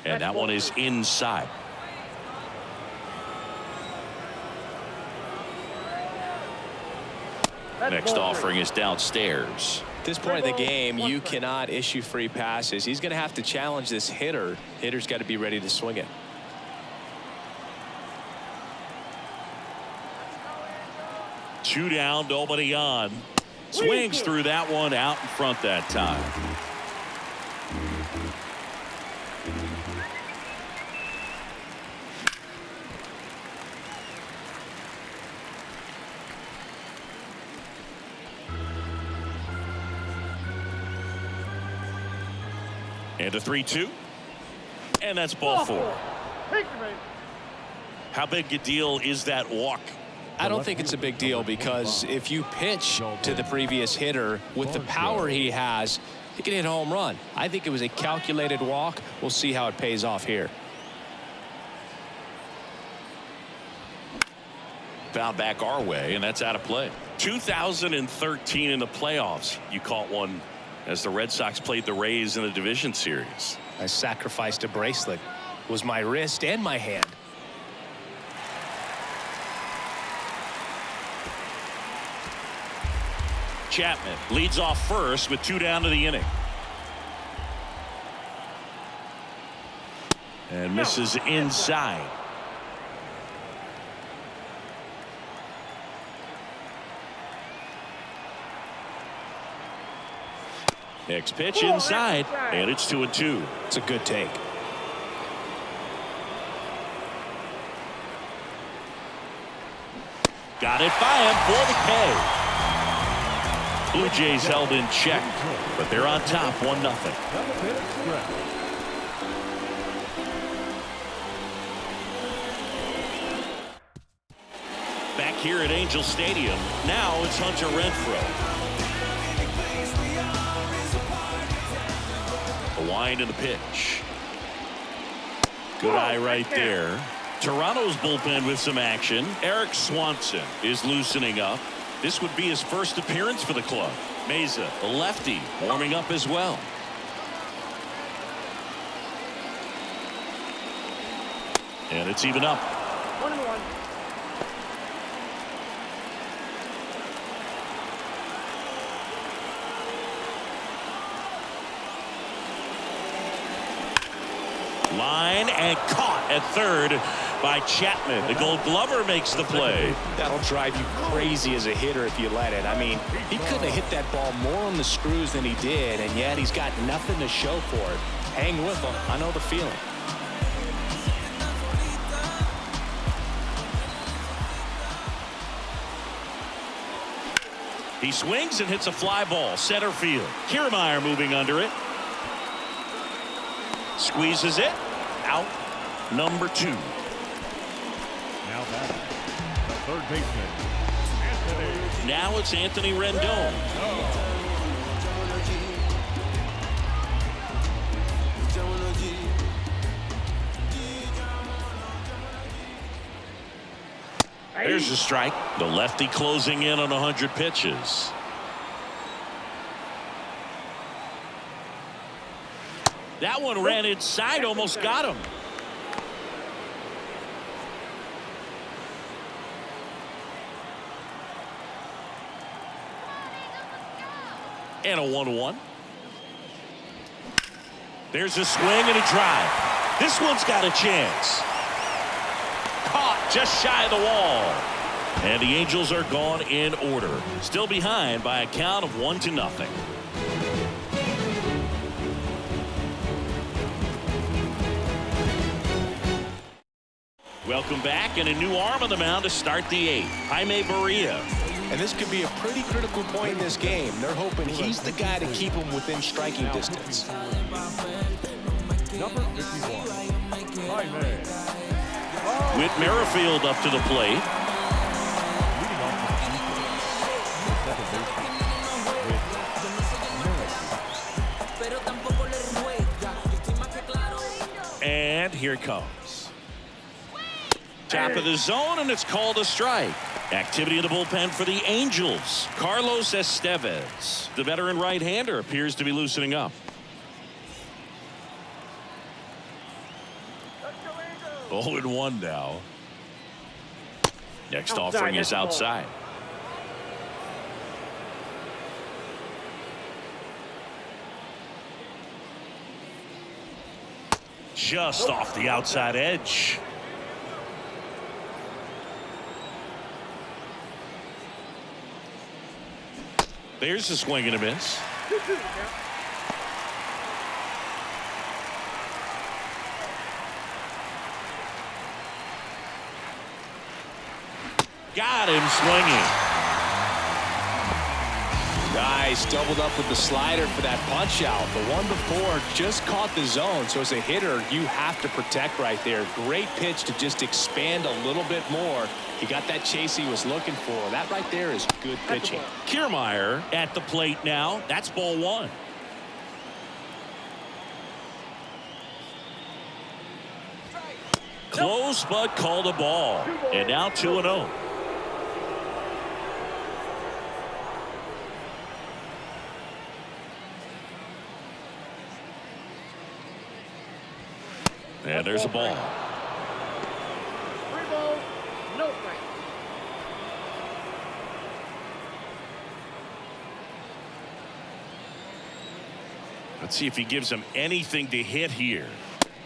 [SPEAKER 1] And that one is inside. Next offering is downstairs.
[SPEAKER 2] At this point in the game, you cannot issue free passes. He's going to have to challenge this hitter. Hitter's got to be ready to swing it.
[SPEAKER 1] Two down, nobody on. Swings through that one out in front that time. And a 3-2. And that's ball 4. How big a deal is that walk?
[SPEAKER 2] I don't think it's a big deal because if you pitch to the previous hitter with the power he has, he can hit a home run. I think it was a calculated walk. We'll see how it pays off here.
[SPEAKER 1] Found back our way, and that's out of play. 2013 in the playoffs, you caught one as the Red Sox played the Rays in the division series.
[SPEAKER 2] I sacrificed a bracelet. It was my wrist and my hand.
[SPEAKER 1] Chapman leads off first with 2 down to the inning. And misses inside. Next pitch inside, and it's 2-2.
[SPEAKER 2] It's a good take.
[SPEAKER 1] Got it by him for the K. Blue Jays held in check, but they're on top 1-0. Back here at Angel Stadium, now it's Hunter Renfroe. The wind and the pitch. Good eye right there. Toronto's bullpen with some action. Eric Swanson is loosening up. This would be his first appearance for the club. Meza, the lefty, warming up as well. And it's even up.
[SPEAKER 5] 1-1.
[SPEAKER 1] Line and caught at third by Chapman. The Gold Glover makes the play.
[SPEAKER 2] That'll drive you crazy as a hitter if you let it. I mean, he couldn't have hit that ball more on the screws than he did, and yet he's got nothing to show for it. Hang with him. I know the feeling.
[SPEAKER 1] He swings and hits a fly ball. Center field. Kiermaier moving under it. Squeezes it. Out. Number 2.
[SPEAKER 4] Now batting, the third baseman, Anthony.
[SPEAKER 1] Now it's Anthony Rendon. There's a strike. The lefty closing in on 100 pitches. That one ran inside, almost got him. And a 1-1. There's a swing and a drive. This one's got a chance. Caught just shy of the wall. And the Angels are gone in order. Still behind by a count of 1-0. Welcome back, and a new arm on the mound to start the 8th. Jaime Barria.
[SPEAKER 3] And this could be a pretty critical point in this game. They're hoping he's the guy to keep them within striking distance.
[SPEAKER 4] Number 51, Jaime.
[SPEAKER 1] Whit Merrifield up to the plate.
[SPEAKER 4] Leading off the second baseman,
[SPEAKER 1] And here it comes. Top of the zone, and it's called a strike. Activity in the bullpen for the Angels. Carlos Estevez, the veteran right-hander, appears to be loosening up. 0-1 now. Next offering is outside. Just off the outside edge. There's a swing and a miss. Got him swinging.
[SPEAKER 2] Nice, doubled up with the slider for that punch out. The one before just caught the zone, so as a hitter you have to protect right there. Great pitch to just expand a little bit more. He got that chase he was looking for. That right there is good pitching.
[SPEAKER 1] Kiermaier at the plate now. That's ball 1. Close, but called a ball. And now 2-0. And there's a ball.
[SPEAKER 5] 3 balls, no strikes.
[SPEAKER 1] Let's see if he gives him anything to hit here.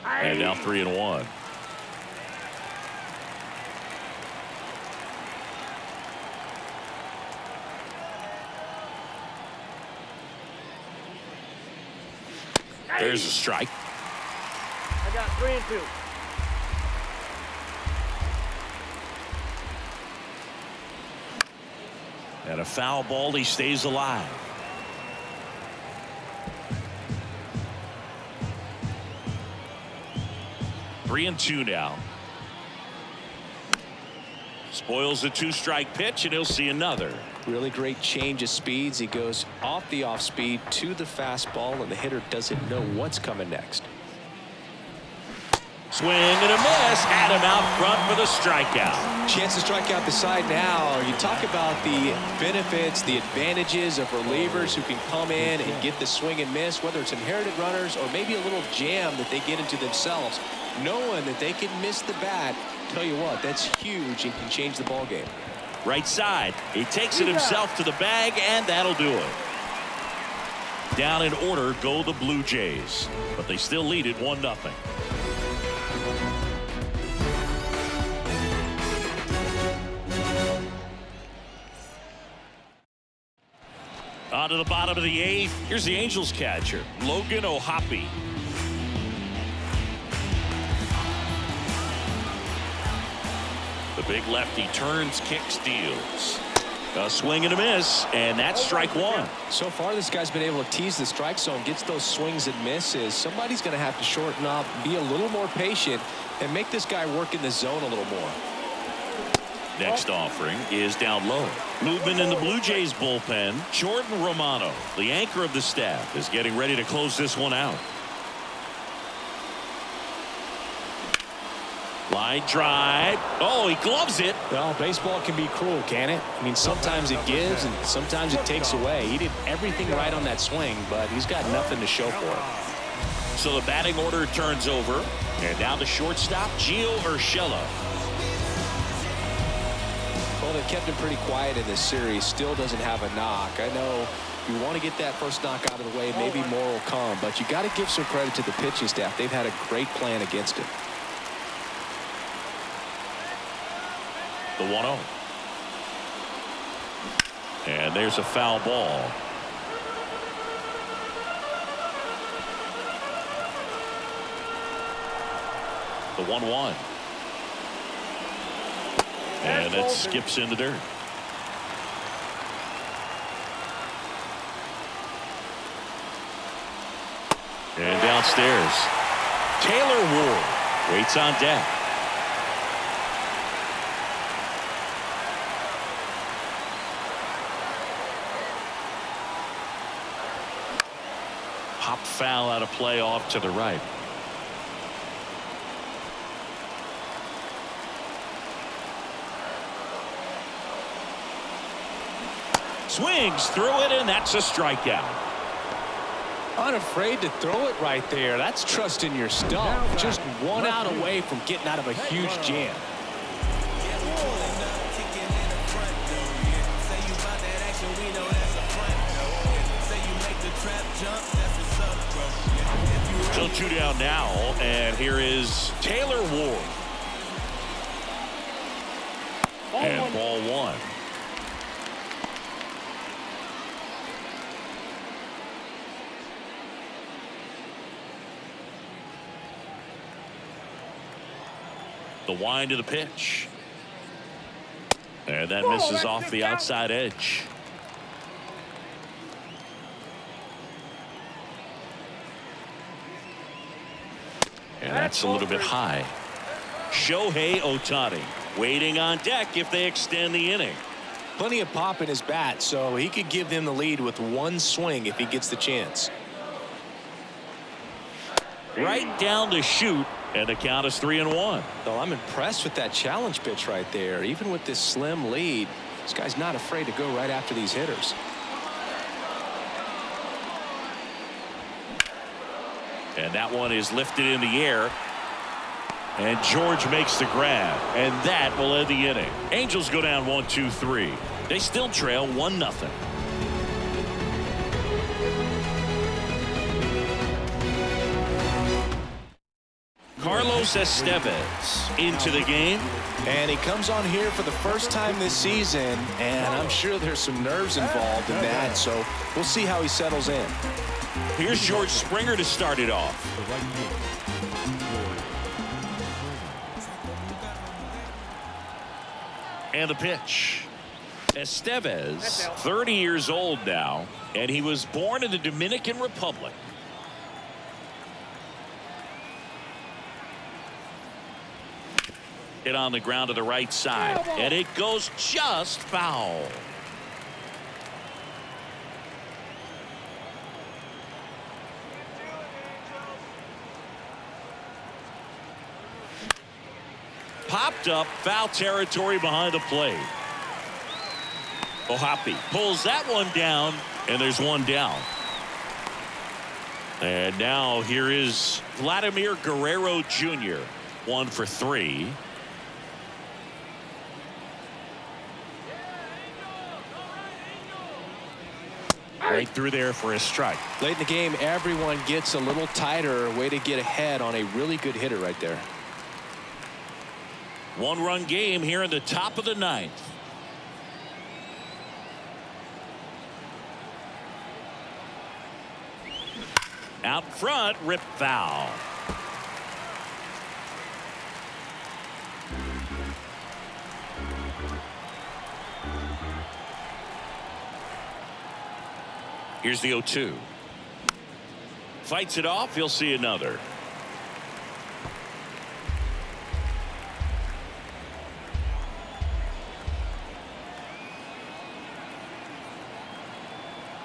[SPEAKER 1] And now 3-1. There's a strike.
[SPEAKER 5] I got 3 and 2.
[SPEAKER 1] And a foul ball. He stays alive. Three and 2 now. Spoils the 2-strike pitch, and he'll see another.
[SPEAKER 2] Really great change of speeds. He goes off the off speed to the fastball, and the hitter doesn't know what's coming next.
[SPEAKER 1] Swing and a miss. Had him out front for the strikeout.
[SPEAKER 2] Chance to strike out the side now. You talk about the benefits, the advantages of relievers who can come in and get the swing and miss, whether it's inherited runners or maybe a little jam that they get into themselves. Knowing that they can miss the bat, tell you what, that's huge and can change the ball game.
[SPEAKER 1] Right side. He takes it himself to the bag, and that'll do it. Down in order go the Blue Jays, but they still lead it 1-0. On to the bottom of the 8th. Here's the Angels catcher, Logan O'Hoppe. The big lefty turns, kicks, deals. A swing and a miss, and that's strike 1.
[SPEAKER 2] So far, this guy's been able to tease the strike zone, gets those swings and misses. Somebody's going to have to shorten up, be a little more patient, and make this guy work in the zone a little more.
[SPEAKER 1] Next offering is down low. Movement in the Blue Jays bullpen. Jordan Romano, the anchor of the staff, is getting ready to close this one out. Line drive. Oh, he gloves it.
[SPEAKER 3] Well, baseball can be cruel, can it? I mean, sometimes it gives and sometimes it takes away. He did everything right on that swing, but he's got nothing to show for it.
[SPEAKER 1] So the batting order turns over. And now the shortstop, Gio Urshela.
[SPEAKER 2] Well, they kept him pretty quiet in this series. Still doesn't have a knock. I know you want to get that first knock out of the way. Maybe more will come, but you got to give some credit to the pitching staff. They've had a great plan against him.
[SPEAKER 1] The 1-0. And there's a foul ball. The 1-1. And it skips in the dirt. And downstairs, Taylor Ward waits on deck. Pop foul out of play off to the right. Swings through it, and that's a strikeout.
[SPEAKER 2] Unafraid to throw it right there. That's trusting your stuff. Just one out away from getting out of a huge jam.
[SPEAKER 1] So 2 down now, and here is Taylor Ward. And ball 1. The wind of the pitch. And that misses off the outside edge. And that's a little bit high. Shohei Ohtani waiting on deck if they extend the inning.
[SPEAKER 2] Plenty of pop in his bat, so he could give them the lead with one swing if he gets the chance.
[SPEAKER 1] Right down the chute, and the count is 3-1.
[SPEAKER 2] Well, I'm impressed with that challenge pitch right there. Even with this slim lead, this guy's not afraid to go right after these hitters.
[SPEAKER 1] And that one is lifted in the air. And George makes the grab. And that will end the inning. Angels go down 1-2-3. They still trail 1-0. Carlos Estevez into the game.
[SPEAKER 2] And he comes on here for the first time this season, and I'm sure there's some nerves involved in that, so we'll see how he settles in.
[SPEAKER 1] Here's George Springer to start it off. And the pitch. Estevez, 30 years old now, and he was born in the Dominican Republic. Hit on the ground to the right side, and it goes just foul. Popped up, foul territory behind the plate. Ohtani pulls that one down, and there's one down. And now here is Vladimir Guerrero Jr. 1 for 3. Right through there for a strike.
[SPEAKER 2] Late in the game, everyone gets a little tighter. Way to get ahead on a really good hitter right there.
[SPEAKER 1] 1-run game here in the top of the 9th. Out front, rip foul. Here's the 0-2. Fights it off. He'll see another.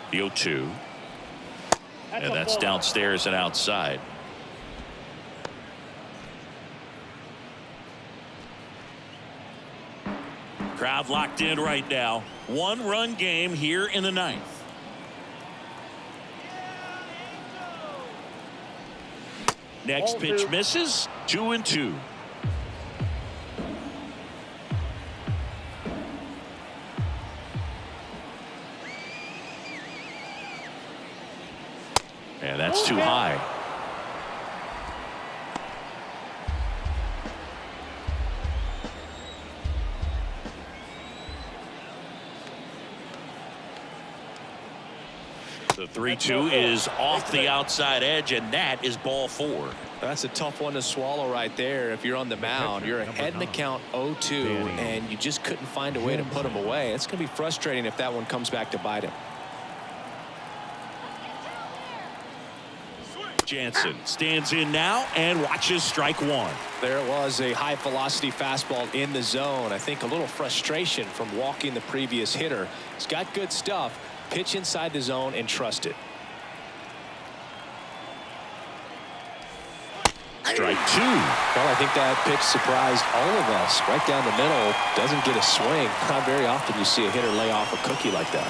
[SPEAKER 1] The 0-2. And that's downstairs and outside. Crowd locked in right now. 1-run game here in the ninth. Next pitch misses. 2-2. And that's too high. The 3-2 is off the outside edge, and that is ball 4.
[SPEAKER 2] That's a tough one to swallow right there. If you're on the mound, you're ahead in the count 0-2, and you just couldn't find a way to put him away. It's going to be frustrating if that one comes back to bite him.
[SPEAKER 1] Jansen stands in now and watches strike 1.
[SPEAKER 2] There it was, a high velocity fastball in the zone. I think a little frustration from walking the previous hitter. He's got good stuff. Pitch inside the zone and trust it.
[SPEAKER 1] Strike 2.
[SPEAKER 2] Well, I think that pitch surprised all of us. Right down the middle, doesn't get a swing. Not very often you see a hitter lay off a cookie like that.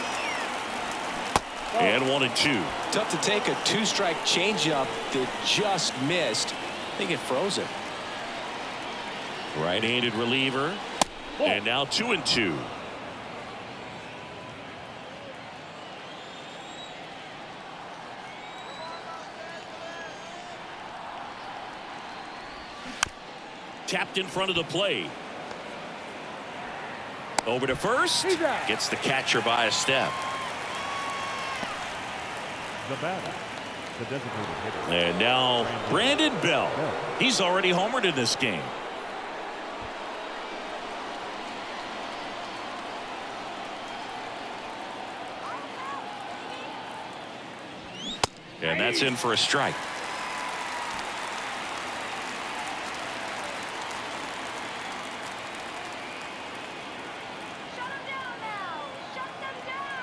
[SPEAKER 1] And 1-2.
[SPEAKER 2] Tough to take a 2-strike changeup that just missed. I think it froze it.
[SPEAKER 1] Right-handed reliever. And now 2-2. Tapped in front of the plate. Over to first. Gets the catcher by a step.
[SPEAKER 4] The batter, the designated hitter.
[SPEAKER 1] And now Brandon Bell. He's already homered in this game. And that's in for a strike.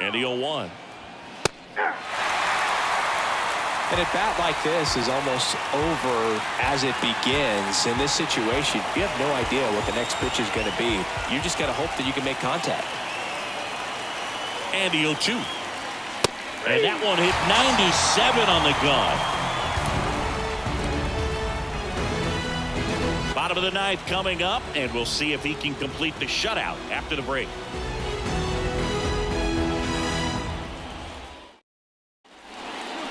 [SPEAKER 1] And the 0-1.
[SPEAKER 2] And a bat like this is almost over as it begins. In this situation, you have no idea what the next pitch is going to be. You just got to hope that you can make contact.
[SPEAKER 1] And the 0-2. And that one hit 97 on the gun. Bottom of the ninth coming up, and we'll see if he can complete the shutout after the break.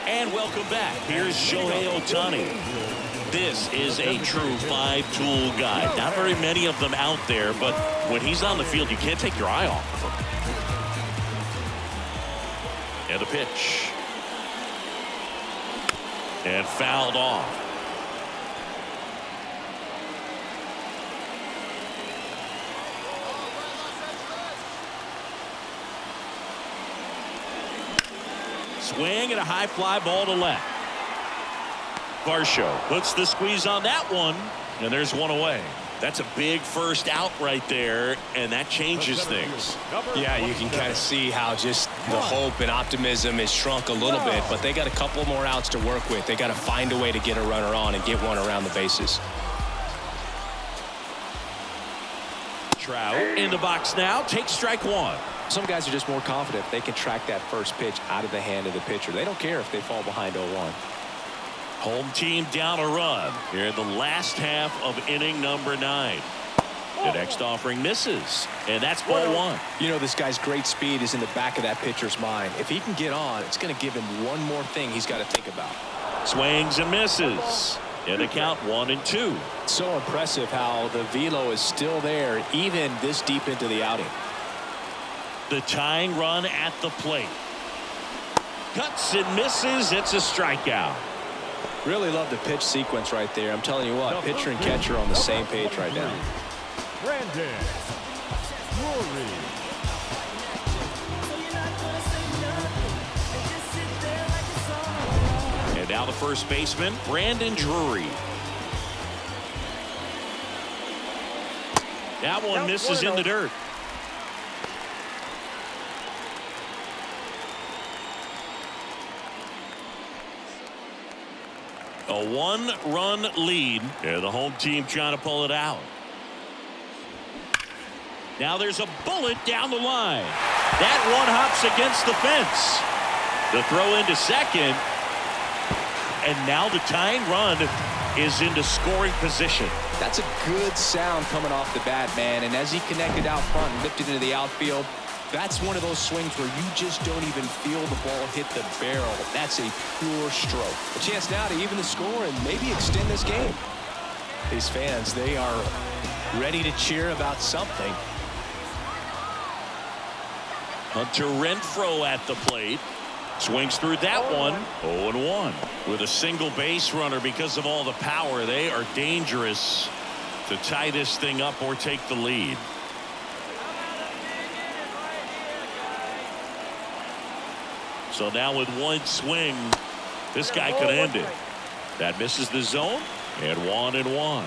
[SPEAKER 1] And welcome back. Here's Shohei Ohtani. This is a true 5-tool guy. Not very many of them out there, but when he's on the field, you can't take your eye off of him. And the pitch. And fouled off. Swing and a high fly ball to left. Varsho puts the squeeze on that one, and there's one away. That's a big first out right there, and that changes things.
[SPEAKER 2] Yeah, you can kind of see how just the hope and optimism is shrunk a little bit, but they got a couple more outs to work with. They got to find a way to get a runner on and get one around the bases.
[SPEAKER 1] Trout in the box now, takes strike 1.
[SPEAKER 2] Some guys are just more confident they can track that first pitch out of the hand of the pitcher. They don't care if they fall behind 0-1.
[SPEAKER 1] Home team down a run here in the last half of inning number 9. The next offering misses, and that's ball 1.
[SPEAKER 2] You know, this guy's great speed is in the back of that pitcher's mind. If he can get on, it's going to give him one more thing he's got to think about.
[SPEAKER 1] Swings and misses. And the count 1-2.
[SPEAKER 2] So impressive how the velo is still there even this deep into the outing.
[SPEAKER 1] The tying run at the plate. Cuts and misses. It's a strikeout.
[SPEAKER 2] Really love the pitch sequence right there. I'm telling you what, pitcher and catcher are on the same page right now.
[SPEAKER 4] Brandon Drury.
[SPEAKER 1] And now the first baseman, Brandon Drury. That one misses in the dirt. A 1-run lead. Yeah, the home team trying to pull it out. Now there's a bullet down the line. That one hops against the fence. The throw into second. And now the tying run is into scoring position.
[SPEAKER 2] That's a good sound coming off the bat, man. And as he connected out front and lifted into the outfield, that's one of those swings where you just don't even feel the ball hit the barrel. That's a pure stroke. A chance now to even the score and maybe extend this game. These fans, they are ready to cheer about something.
[SPEAKER 1] Hunter Renfroe at the plate. Swings through that one. 0-1. With a single base runner because of all the power, they are dangerous to tie this thing up or take the lead. So now with one swing, this guy could end it. That misses the zone, and 1-1.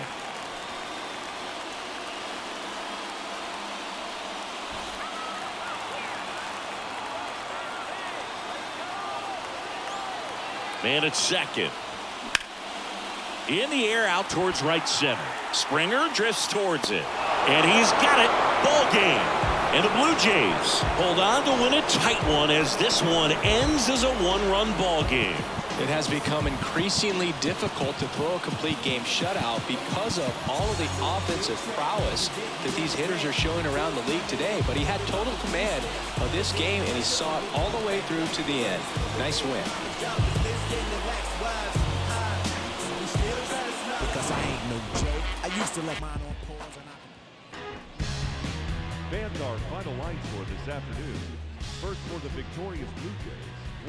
[SPEAKER 1] Man at second. In the air out towards right center. Springer drifts towards it. And he's got it. Ball game. And the Blue Jays hold on to win a tight one as this one ends as a one-run ball game.
[SPEAKER 2] It has become increasingly difficult to throw a complete game shutout because of all of the offensive prowess that these hitters are showing around the league today. But he had total command of this game, and he saw it all the way through to the end. Nice win.
[SPEAKER 8] Because I ain't no joke. I used to let mine on pause and
[SPEAKER 4] Fans our final line score this afternoon. First for the victorious Blue Jays,